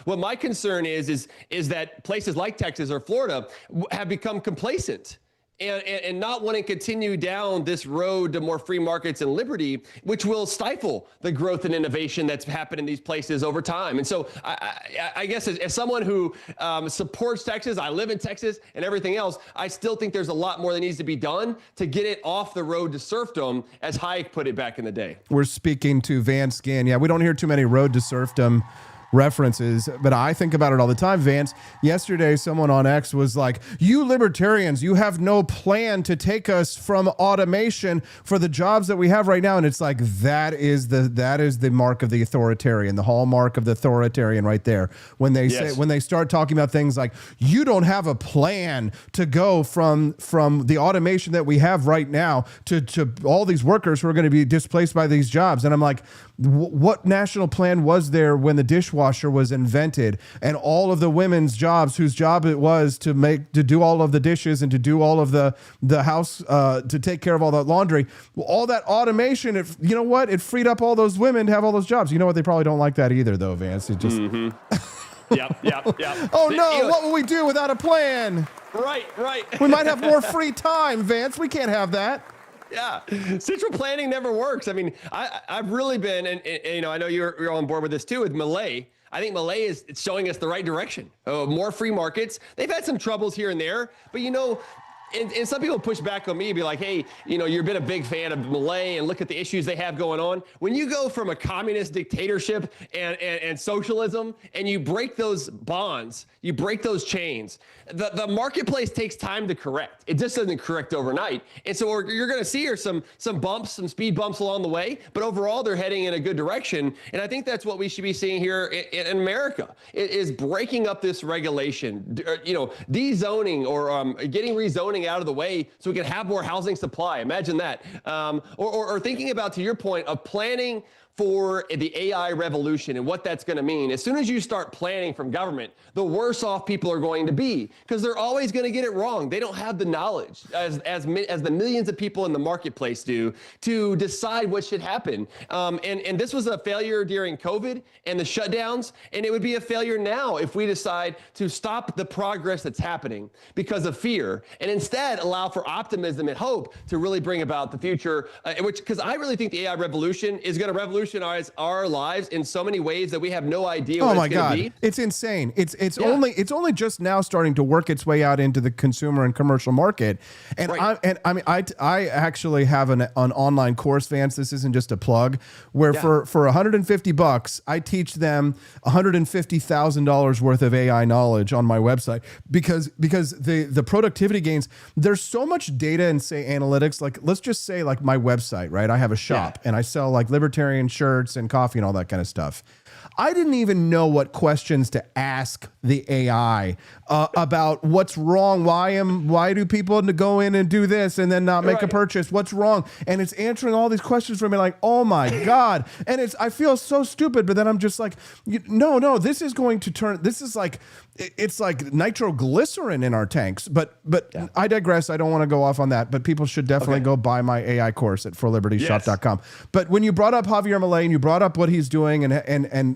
What my concern is that places like Texas or Florida have become complacent and not want to continue down this road to more free markets and liberty, which will stifle the growth and innovation that's happened in these places over time. And so I guess as someone who supports Texas, I live in Texas and everything else, I still think there's a lot more that needs to be done to get it off the road to serfdom, as Hayek put it back in the day. We're speaking to Vance Gann. Yeah, we don't hear too many road to serfdom references, but I think about it all the time, Vance. Yesterday, someone on X was like, you libertarians, you have no plan to take us from automation for the jobs that we have right now. And it's like, that is the mark of the authoritarian, the hallmark of the authoritarian right there. When they say, when they start talking about things like, you don't have a plan to go from the automation that we have right now to all these workers who are going to be displaced by these jobs. And I'm like, what national plan was there when the dishwasher was invented and all of the women's jobs whose job it was to do all of the dishes and to do all of the house, to take care of all that laundry, all that automation, you know what? It freed up all those women to have all those jobs. You know what? They probably don't like that either though, Vance. It just, Yep. Oh no, what will we do without a plan? Right. We might have more free time, Vance. We can't have that. Yeah, central planning never works. I mean, I've really been, and you know, I know you're on board with this too with Milei. I think Milei is showing us the right direction. More free markets. They've had some troubles here and there, but you know, And some people push back on me and be like, hey, you've been a big fan of Malay and look at the issues they have going on. When you go from a communist dictatorship and socialism and you break those bonds, you break those chains, the marketplace takes time to correct. It just doesn't correct overnight. And so you're going to see some bumps, some speed bumps along the way, but overall they're heading in a good direction. And I think that's what we should be seeing here in America, is breaking up this regulation, dezoning or getting rezoning out of the way so we can have more housing supply. Imagine that. Or thinking about, to your point, of planning for the AI revolution and what that's going to mean. As soon as you start planning from government, the worse off people are going to be, because they're always going to get it wrong. They don't have the knowledge as the millions of people in the marketplace do to decide what should happen. And this was a failure during COVID and the shutdowns, and it would be a failure now if we decide to stop the progress that's happening because of fear and instead allow for optimism and hope to really bring about the future, because I really think the AI revolution is going to revolutionize our lives in so many ways that we have no idea what it's going to be. It's insane. It's only just now starting to work its way out into the consumer and commercial market. And I actually have an online course, Vance. This isn't just a plug, where for $150 I teach them $150,000 worth of AI knowledge on my website because the productivity gains, there's so much data and analytics. Like, let's just say like my website, right? I have a shop and I sell like libertarian shirts and coffee and all that kind of stuff. I didn't even know what questions to ask the AI about what's wrong. Why do people go in and do this and then not make a purchase? What's wrong? And it's answering all these questions for me like, oh my God. And I feel so stupid, but then I'm just like, no, this is going to turn, this is like, it's like nitroglycerin in our tanks. But I digress. I don't want to go off on that, but people should definitely go buy my AI course at forlibertyshop.com. But when you brought up Javier Milei and you brought up what he's doing and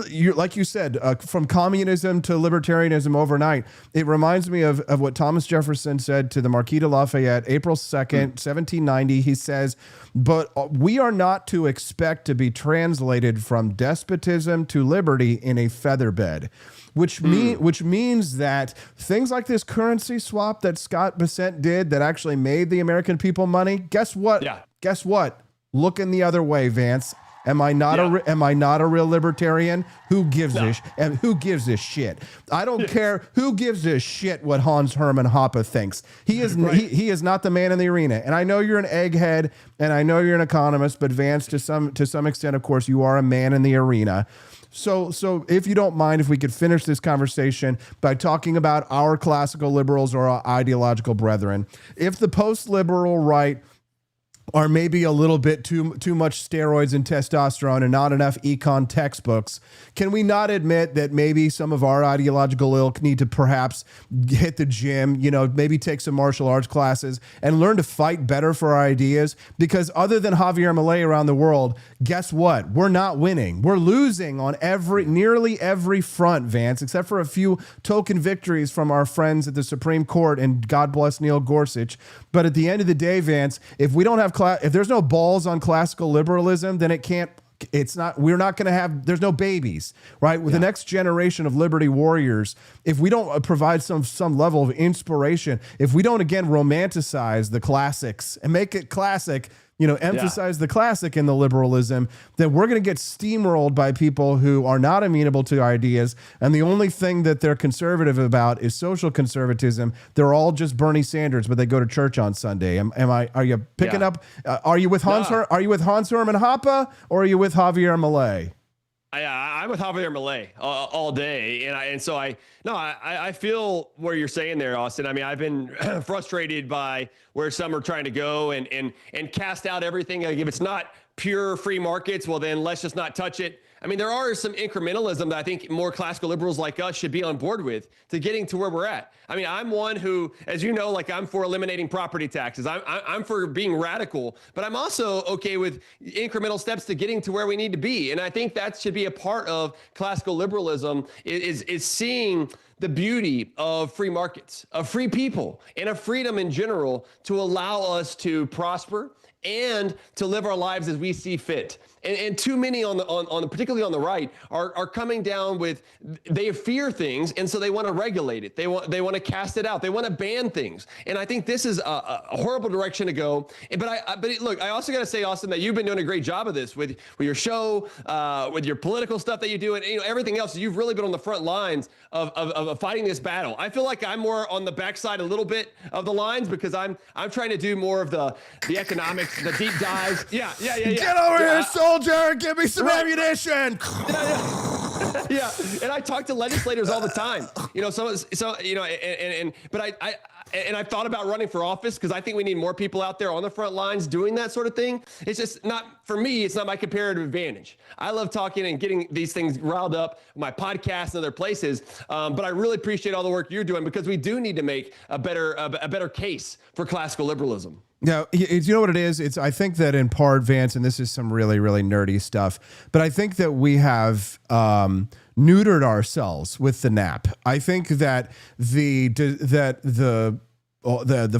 you, like you said, from communism to libertarianism overnight, it reminds me of what Thomas Jefferson said to the Marquis de Lafayette, April 2nd, 1790. He says, but we are not to expect to be translated from despotism to liberty in a feather bed. Which means that things like this currency swap that Scott Bessent did that actually made the American people money, guess what? Yeah. Guess what? Looking the other way, Vance. Am I not a real libertarian? Who gives a shit? I don't care who gives a shit what Hans Hermann Hoppe thinks. He is he is not the man in the arena. And I know you're an egghead and I know you're an economist, but Vance, to some extent, of course, you are a man in the arena. So if you don't mind, if we could finish this conversation by talking about our classical liberals or our ideological brethren. If the post-liberal right are maybe a little bit too much steroids and testosterone and not enough econ textbooks, can we not admit that maybe some of our ideological ilk need to perhaps hit the gym, maybe take some martial arts classes and learn to fight better for our ideas? Because other than Javier Milei around the world, guess what? We're not winning. We're losing on nearly every front, Vance, except for a few token victories from our friends at the Supreme Court, and God bless Neil Gorsuch. But at the end of the day, Vance, if we don't have if there's no balls on classical liberalism, then we're not going to have, there's no babies, right? With the next generation of liberty warriors, if we don't provide some level of inspiration, if we don't, again, romanticize the classics and make it classic, emphasize the classic in the liberalism, then we're going to get steamrolled by people who are not amenable to ideas. And the only thing that they're conservative about is social conservatism. They're all just Bernie Sanders, but they go to church on Sunday. Are you picking up? Are you with Hans Hermann Hoppe or are you with Javier Milei? I'm with Javier Milei all day, and so I feel where you're saying there, Austin. I mean, I've been frustrated by where some are trying to go and cast out everything. Like, if it's not pure free markets, well then let's just not touch it. I mean, there are some incrementalism that I think more classical liberals like us should be on board with to getting to where we're at. I mean, I'm one who, as you know, I'm for eliminating property taxes. I'm for being radical, but I'm also okay with incremental steps to getting to where we need to be. And I think that should be a part of classical liberalism is seeing the beauty of free markets, of free people, and of freedom in general to allow us to prosper and to live our lives as we see fit. And too many particularly on the right are coming down with, they fear things, and so they want to regulate it. They want to cast it out. They want to ban things. And I think this is a horrible direction to go. But look, I also got to say, Austin, that you've been doing a great job of this with your show, with your political stuff that you do, and everything else. You've really been on the front lines of fighting this battle. I feel like I'm more on the backside a little bit of the lines because I'm trying to do more of the economics, the deep dives. Yeah. Get over here, soldier. Give me some ammunition. Yeah, and I talk to legislators all the time. And I've thought about running for office because I think we need more people out there on the front lines doing that sort of thing. It's just not, for me, it's not my comparative advantage. I love talking and getting these things riled up, my podcast and other places. But I really appreciate all the work you're doing because we do need to make a better case for classical liberalism. Now, you know what it is? I think that in part, Vance, and this is some really, really nerdy stuff, but I think that we have neutered ourselves with the nap. I think that the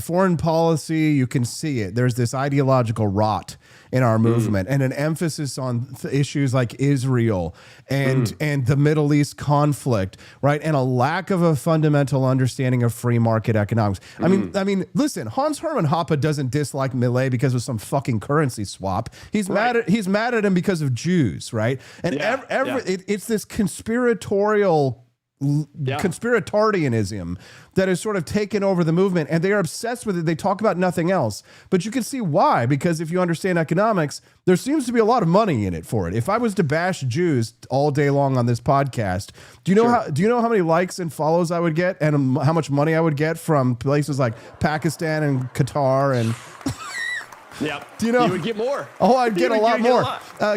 foreign policy, you can see it. There's this ideological rot in our movement and an emphasis on issues like Israel and the Middle East conflict, right? And a lack of a fundamental understanding of free market economics. I mean, listen, Hans Hermann Hoppe doesn't dislike Millet because of some fucking currency swap. He's mad at him because of Jews, right? And it's this conspiratorialism that has sort of taken over the movement, and they are obsessed with it. They talk about nothing else, but you can see why, because if you understand economics, there seems to be a lot of money in it for it. If I was to bash Jews all day long on this podcast, do you know how many likes and follows I would get and how much money I would get from places like Pakistan and Qatar and Yeah. Do you know? You would get more. Oh, I'd get a lot more.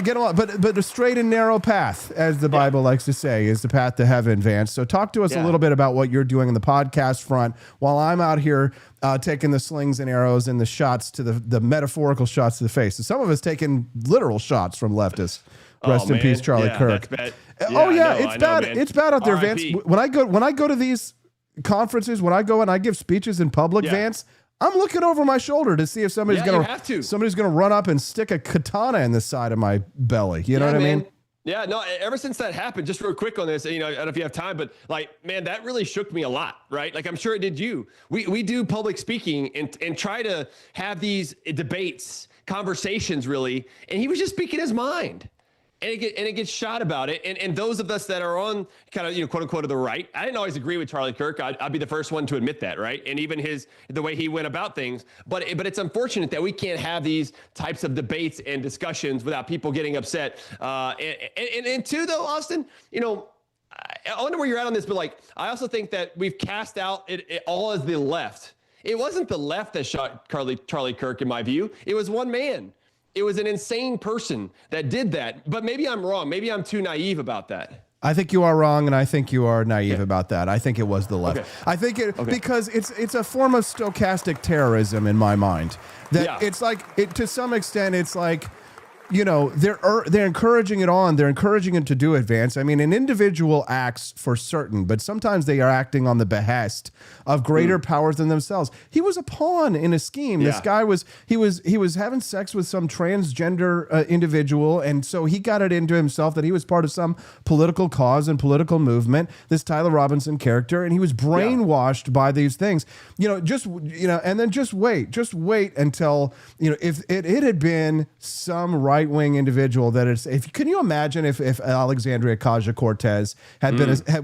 Get a lot. But the straight and narrow path, as the Bible likes to say, is the path to heaven, Vance. So talk to us a little bit about what you're doing in the podcast front while I'm out here taking the slings and arrows and the shots to the metaphorical shots to the face. And some of us taking literal shots from leftists. Rest in peace, Charlie Kirk. It's bad. It's bad out there, Vance. When I go to these conferences, when I go and I give speeches in public, Vance, I'm looking over my shoulder to see if somebody's gonna run up and stick a katana in the side of my belly. You know what I mean? Yeah, no, ever since that happened, just real quick on this, I don't know if you have time, but man, that really shook me a lot, right? Like, I'm sure it did you. We do public speaking and try to have these debates, conversations really, and he was just speaking his mind. And it gets shot about it. And those of us that are on kind of, quote unquote, to the right, I didn't always agree with Charlie Kirk. I'd be the first one to admit that, right? And even the way he went about things. But it's unfortunate that we can't have these types of debates and discussions without people getting upset. And two, though, Austin, I wonder where you're at on this, but I also think that we've cast out it all as the left. It wasn't the left that shot Charlie Kirk, in my view. It was one man. It was an insane person that did that. But maybe I'm wrong. Maybe I'm too naive about that. I think you are wrong, and I think you are naive about that. I think it was the left. I think because it's a form of stochastic terrorism in my mind. That it's to some extent, it's like, they're encouraging it on. They're encouraging it to do advance. I mean, an individual acts for certain, but sometimes they are acting on the behest of greater powers than themselves. He was a pawn in a scheme. This guy was having sex with some transgender individual, and so he got it into himself that he was part of some political cause and political movement. This Tyler Robinson character, and he was brainwashed by these things. And then just wait until if it had been some right-wing individual can you imagine if Alexandria Ocasio-Cortez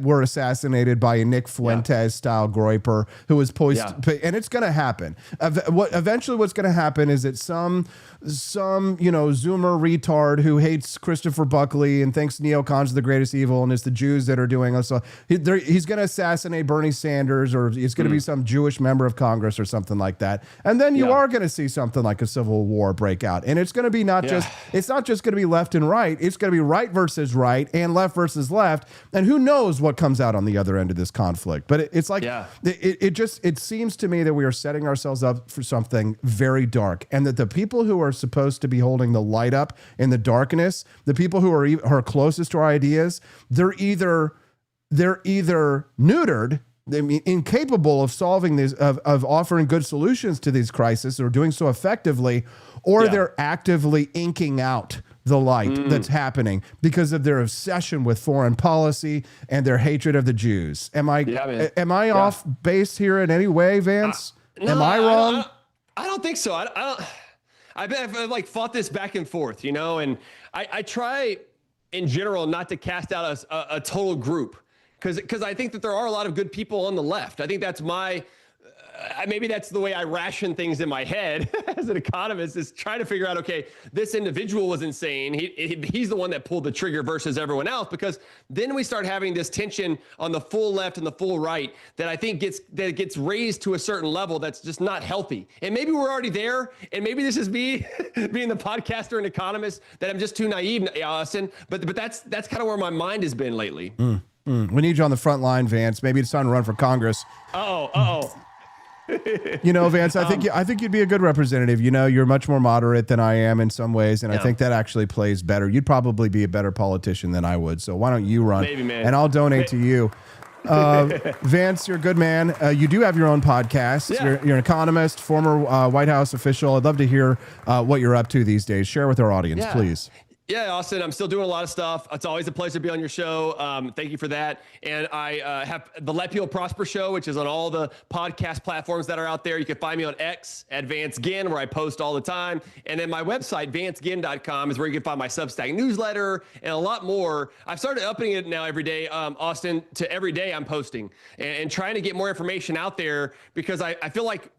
were assassinated by a Nick Fuentes style groyper who was poised, and it's going to happen. Eventually what's going to happen is that some Zoomer retard who hates Christopher Buckley and thinks neocons are the greatest evil, and it's the Jews that are doing it. So he's going to assassinate Bernie Sanders, or it's going to be some Jewish member of Congress or something like that. And then you are going to see something like a civil war break out. And it's going to be it's not just going to be left and right. It's going to be right versus right and left versus left. And who knows what comes out on the other end of this conflict. But it seems to me that we are setting ourselves up for something very dark, and that the people who are supposed to be holding the light up in the darkness, the people who are closest to our ideas, they're either neutered, incapable of solving these, of offering good solutions to these crises, or doing so effectively, or Yeah. they're actively inking out the light that's happening because of their obsession with foreign policy and their hatred of the Jews. Am I off base here in any way, Vance? No, Am I wrong? I don't think so. I've like fought this back and forth, and I try in general not to cast out a total group because I think that there are a lot of good people on the left. I think that's maybe that's the way I ration things in my head as an economist, is trying to figure out, okay, this individual was insane. He's the one that pulled the trigger versus everyone else, because then we start having this tension on the full left and the full right that I think gets raised to a certain level that's just not healthy. And maybe we're already there, and maybe this is me being the podcaster and economist that I'm just too naive, Austin. But that's kind of where my mind has been lately. We need you on the front line, Vance. Maybe it's time to run for Congress. Vance, I think you'd be a good representative. You're much more moderate than I am in some ways, and I think that actually plays better. You'd probably be a better politician than I would. So why don't you run? Maybe, man. And I'll donate to you. Vance, you're a good man. You do have your own podcast. Yeah. You're an economist, former White House official. I'd love to hear what you're up to these days. Share with our audience, please. Yeah, Austin, I'm still doing a lot of stuff. It's always a pleasure to be on your show. Thank you for that. And I have the Let People Prosper show, which is on all the podcast platforms that are out there. You can find me on X at Vance Ginn, where I post all the time. And then my website, vanceginn.com, is where you can find my Substack newsletter and a lot more. I've started upping it now every day, Austin, to every day I'm posting and trying to get more information out there, because I feel like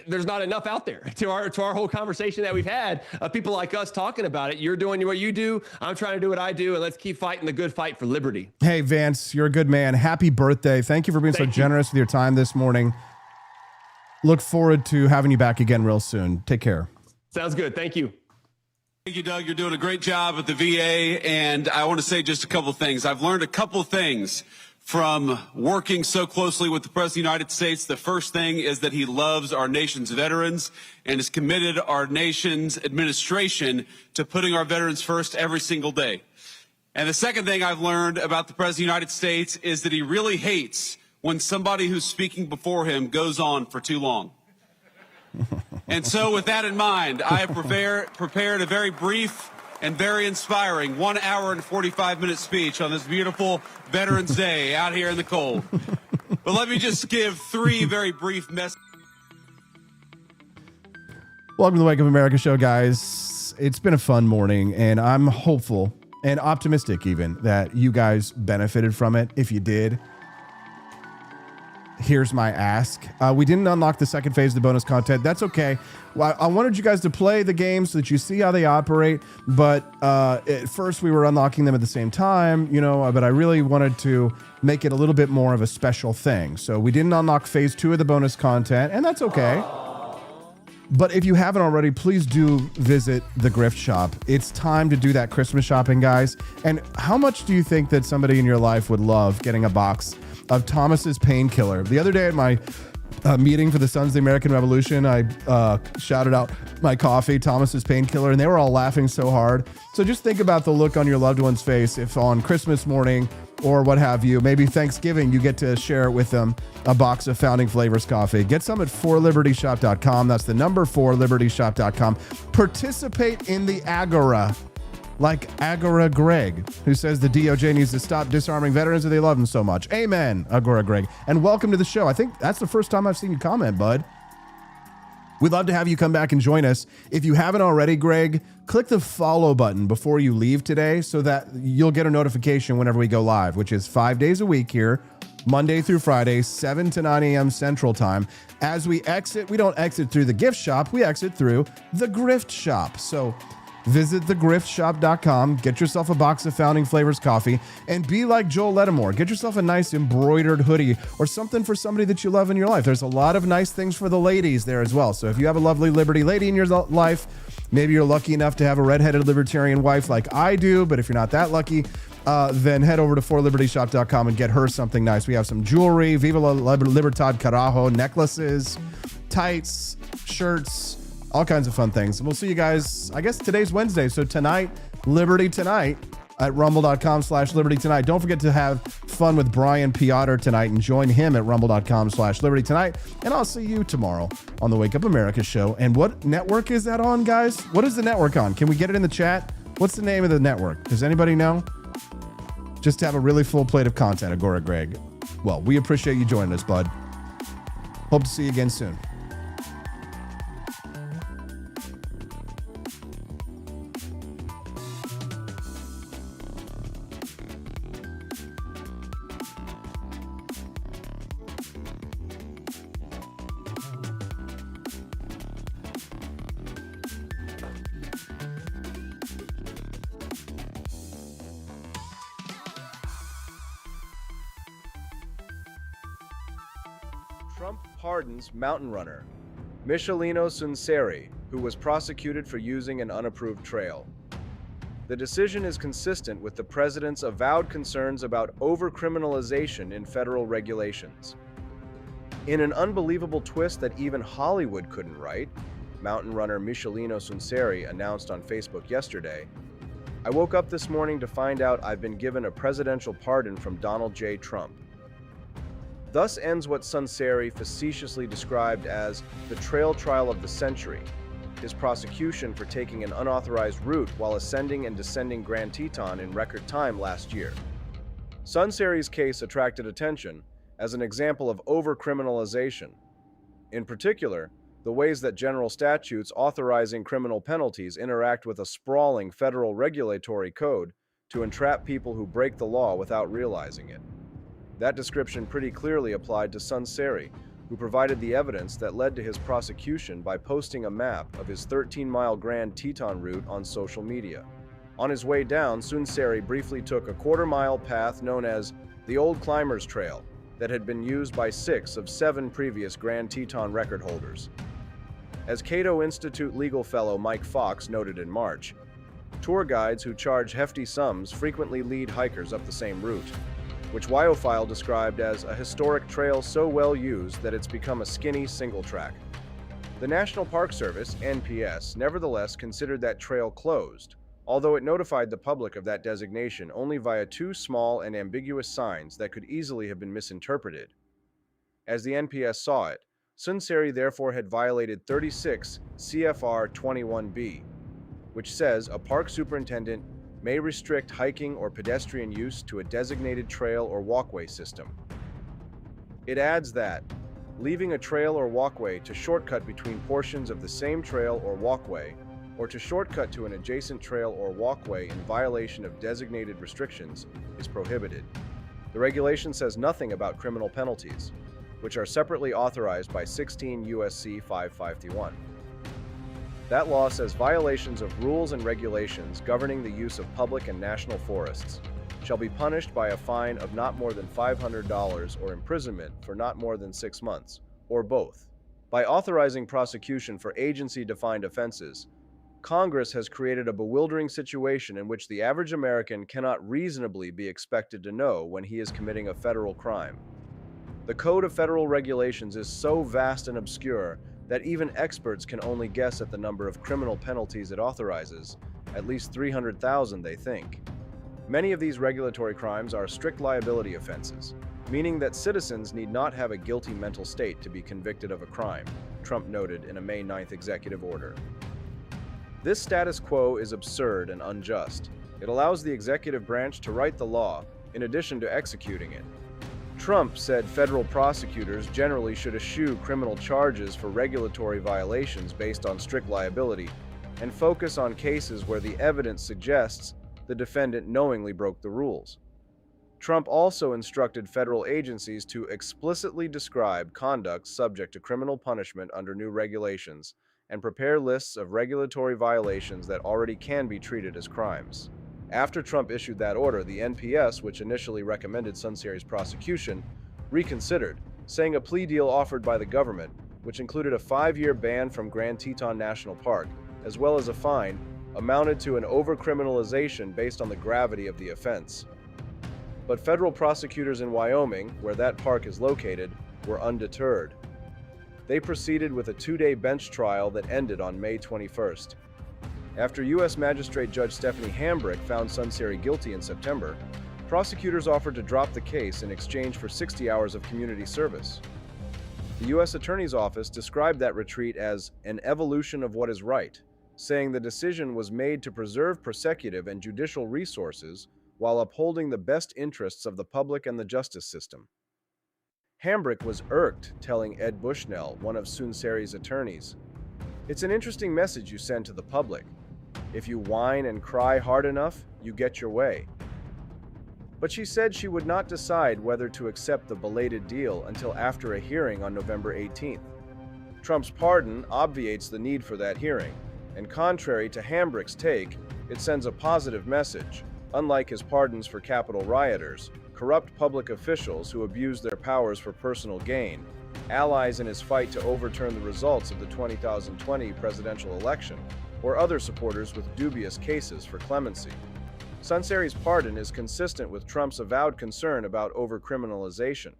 there's not enough out there to our whole conversation that we've had of people like us talking about it. You're doing what you do. I'm trying to do what I do, and let's keep fighting the good fight for liberty. Hey, Vance, you're a good man. Happy birthday. Thank you for being so generous with your time this morning. Look forward to having you back again real soon. Take care. Sounds good. Thank you. Thank you, Doug. You're doing a great job at the VA, and I want to say just a couple things. I've learned a couple things from working so closely with the President of the United States. The first thing is that he loves our nation's veterans and has committed our nation's administration to putting our veterans first every single day. And the second thing I've learned about the President of the United States is that he really hates when somebody who's speaking before him goes on for too long. And so with that in mind, I have prepared a very brief and very inspiring 1 hour and 45-minute speech on this beautiful Veterans Day out here in the cold. But let me just give three very brief messages. Welcome to the Wake Up America show, guys. It's been a fun morning, and I'm hopeful and optimistic even that you guys benefited from it. If you did, here's my ask. We didn't unlock the second phase of the bonus content. That's okay. Well, I wanted you guys to play the game so that you see how they operate. But at first we were unlocking them at the same time, but I really wanted to make it a little bit more of a special thing. So we didn't unlock phase 2 of the bonus content, and that's okay. But if you haven't already, please do visit the Grift Shop. It's time to do that Christmas shopping, guys. And how much do you think that somebody in your life would love getting a box of Thomas's Painkiller? The other day at my meeting for the Sons of the American Revolution, I shouted out my coffee, Thomas's Painkiller, and they were all laughing so hard. So just think about the look on your loved one's face if on Christmas morning or what have you, maybe Thanksgiving, you get to share with them a box of Founding Flavors coffee. Get some at forlibertyshop.com. That's the number 4libertyshop.com. Participate in the Agora, like Agora Greg, who says the DOJ needs to stop disarming veterans and they love them so much. Amen, Agora Greg. And welcome to the show. I think that's the first time I've seen you comment, bud. We'd love to have you come back and join us. If you haven't already, Greg, click the follow button before you leave today so that you'll get a notification whenever we go live, which is 5 days a week here, Monday through Friday, 7 to 9 a.m. Central Time. As we exit, we don't exit through the gift shop, we exit through the Grift Shop. So visit thegriftshop.com, get yourself a box of Founding Flavors coffee, and be like Joel Ledamore. Get yourself a nice embroidered hoodie or something for somebody that you love in your life. There's a lot of nice things for the ladies there as well. So if you have a lovely Liberty lady in your life, maybe you're lucky enough to have a redheaded libertarian wife like I do, but if you're not that lucky, then head over to forlibertyshop.com and get her something nice. We have some jewelry, Viva la Libertad Carajo, necklaces, tights, shirts, all kinds of fun things. And we'll see you guys, I guess today's Wednesday. So tonight, Liberty Tonight, at rumble.com/Liberty Tonight. Don't forget to have fun with Brian Piotr tonight and join him at rumble.com/Liberty Tonight. And I'll see you tomorrow on the Wake Up America show. And what network is that on, guys? What is the network on? Can we get it in the chat? What's the name of the network? Does anybody know? Just to have a really full plate of content, Agora Greg. Well, we appreciate you joining us, bud. Hope to see you again soon. Trump pardons mountain runner Michelino Sunseri, who was prosecuted for using an unapproved trail. The decision is consistent with the president's avowed concerns about overcriminalization in federal regulations. In an unbelievable twist that even Hollywood couldn't write, mountain runner Michelino Sunseri announced on Facebook yesterday, "I woke up this morning to find out I've been given a presidential pardon from Donald J. Trump." Thus ends what Sunseri facetiously described as the trail trial of the century, his prosecution for taking an unauthorized route while ascending and descending Grand Teton in record time last year. Sunseri's case attracted attention as an example of overcriminalization. In particular, the ways that general statutes authorizing criminal penalties interact with a sprawling federal regulatory code to entrap people who break the law without realizing it. That description pretty clearly applied to Sunseri, who provided the evidence that led to his prosecution by posting a map of his 13-mile Grand Teton route on social media. On his way down, Sunseri briefly took a quarter-mile path known as the Old Climbers Trail that had been used by 6 of 7 previous Grand Teton record holders. As Cato Institute legal fellow Mike Fox noted in March, tour guides who charge hefty sums frequently lead hikers up the same route, which Wyophile described as a historic trail so well used that it's become a skinny single track. The National Park Service, NPS, nevertheless considered that trail closed, although it notified the public of that designation only via 2 small and ambiguous signs that could easily have been misinterpreted. As the NPS saw it, Sunseri therefore had violated 36 CFR 21B, which says a park superintendent may restrict hiking or pedestrian use to a designated trail or walkway system. It adds that, leaving a trail or walkway to shortcut between portions of the same trail or walkway, or to shortcut to an adjacent trail or walkway in violation of designated restrictions, is prohibited. The regulation says nothing about criminal penalties, which are separately authorized by 16 U.S.C. 5551. That law says violations of rules and regulations governing the use of public and national forests shall be punished by a fine of not more than $500 or imprisonment for not more than 6 months, or both. By authorizing prosecution for agency-defined offenses, Congress has created a bewildering situation in which the average American cannot reasonably be expected to know when he is committing a federal crime. The Code of Federal Regulations is so vast and obscure that even experts can only guess at the number of criminal penalties it authorizes, at least 300,000 they think. Many of these regulatory crimes are strict liability offenses, meaning that citizens need not have a guilty mental state to be convicted of a crime, Trump noted in a May 9th executive order. This status quo is absurd and unjust. It allows the executive branch to write the law in addition to executing it. Trump said federal prosecutors generally should eschew criminal charges for regulatory violations based on strict liability and focus on cases where the evidence suggests the defendant knowingly broke the rules. Trump also instructed federal agencies to explicitly describe conduct subject to criminal punishment under new regulations and prepare lists of regulatory violations that already can be treated as crimes. After Trump issued that order, the NPS, which initially recommended Sunseri's prosecution, reconsidered, saying a plea deal offered by the government, which included a 5-year ban from Grand Teton National Park, as well as a fine, amounted to an overcriminalization based on the gravity of the offense. But federal prosecutors in Wyoming, where that park is located, were undeterred. They proceeded with a 2-day bench trial that ended on May 21st. After U.S. Magistrate Judge Stephanie Hambrick found Sunseri guilty in September, prosecutors offered to drop the case in exchange for 60 hours of community service. The U.S. Attorney's Office described that retreat as an evolution of what is right, saying the decision was made to preserve prosecutive and judicial resources while upholding the best interests of the public and the justice system. Hambrick was irked, telling Ed Bushnell, one of Sunseri's attorneys, "It's an interesting message you send to the public. If you whine and cry hard enough, you get your way." But she said she would not decide whether to accept the belated deal until after a hearing on November 18th. Trump's pardon obviates the need for that hearing, and contrary to Hambrick's take, it sends a positive message. Unlike his pardons for Capitol rioters, corrupt public officials who abused their powers for personal gain, allies in his fight to overturn the results of the 2020 presidential election, or other supporters with dubious cases for clemency. Sunseri's pardon is consistent with Trump's avowed concern about overcriminalization,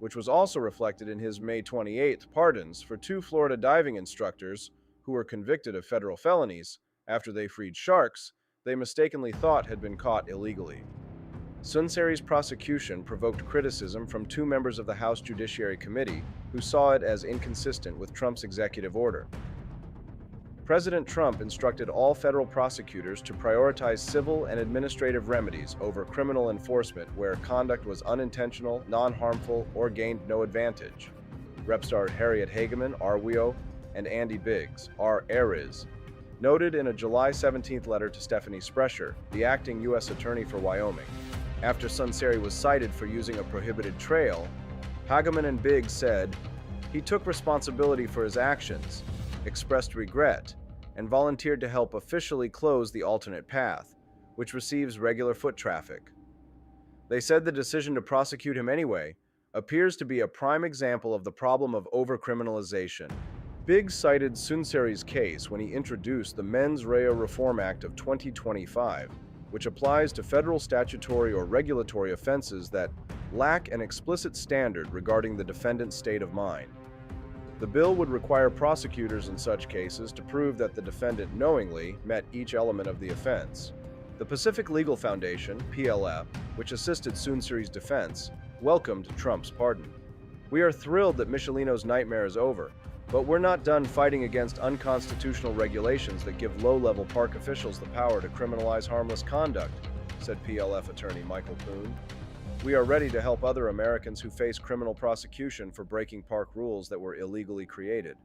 which was also reflected in his May 28th pardons for 2 Florida diving instructors who were convicted of federal felonies after they freed sharks they mistakenly thought had been caught illegally. Sunseri's prosecution provoked criticism from 2 members of the House Judiciary Committee who saw it as inconsistent with Trump's executive order. President Trump instructed all federal prosecutors to prioritize civil and administrative remedies over criminal enforcement where conduct was unintentional, non-harmful, or gained no advantage. Repstar Harriet Hageman, RWIO, and Andy Biggs, RARIS, noted in a July 17th letter to Stephanie Sprescher, the acting U.S. Attorney for Wyoming. After Sunseri was cited for using a prohibited trail, Hageman and Biggs said, "He took responsibility for his actions, expressed regret, and volunteered to help officially close the alternate path, which receives regular foot traffic." They said the decision to prosecute him anyway appears to be a prime example of the problem of overcriminalization. Biggs cited Sunseri's case when he introduced the Mens Rea Reform Act of 2025, which applies to federal statutory or regulatory offenses that lack an explicit standard regarding the defendant's state of mind. The bill would require prosecutors in such cases to prove that the defendant knowingly met each element of the offense. The Pacific Legal Foundation, PLF, which assisted Sunseri's defense, welcomed Trump's pardon. "We are thrilled that Michelino's nightmare is over, but we're not done fighting against unconstitutional regulations that give low-level park officials the power to criminalize harmless conduct," said PLF attorney Michael Poon. "We are ready to help other Americans who face criminal prosecution for breaking park rules that were illegally created."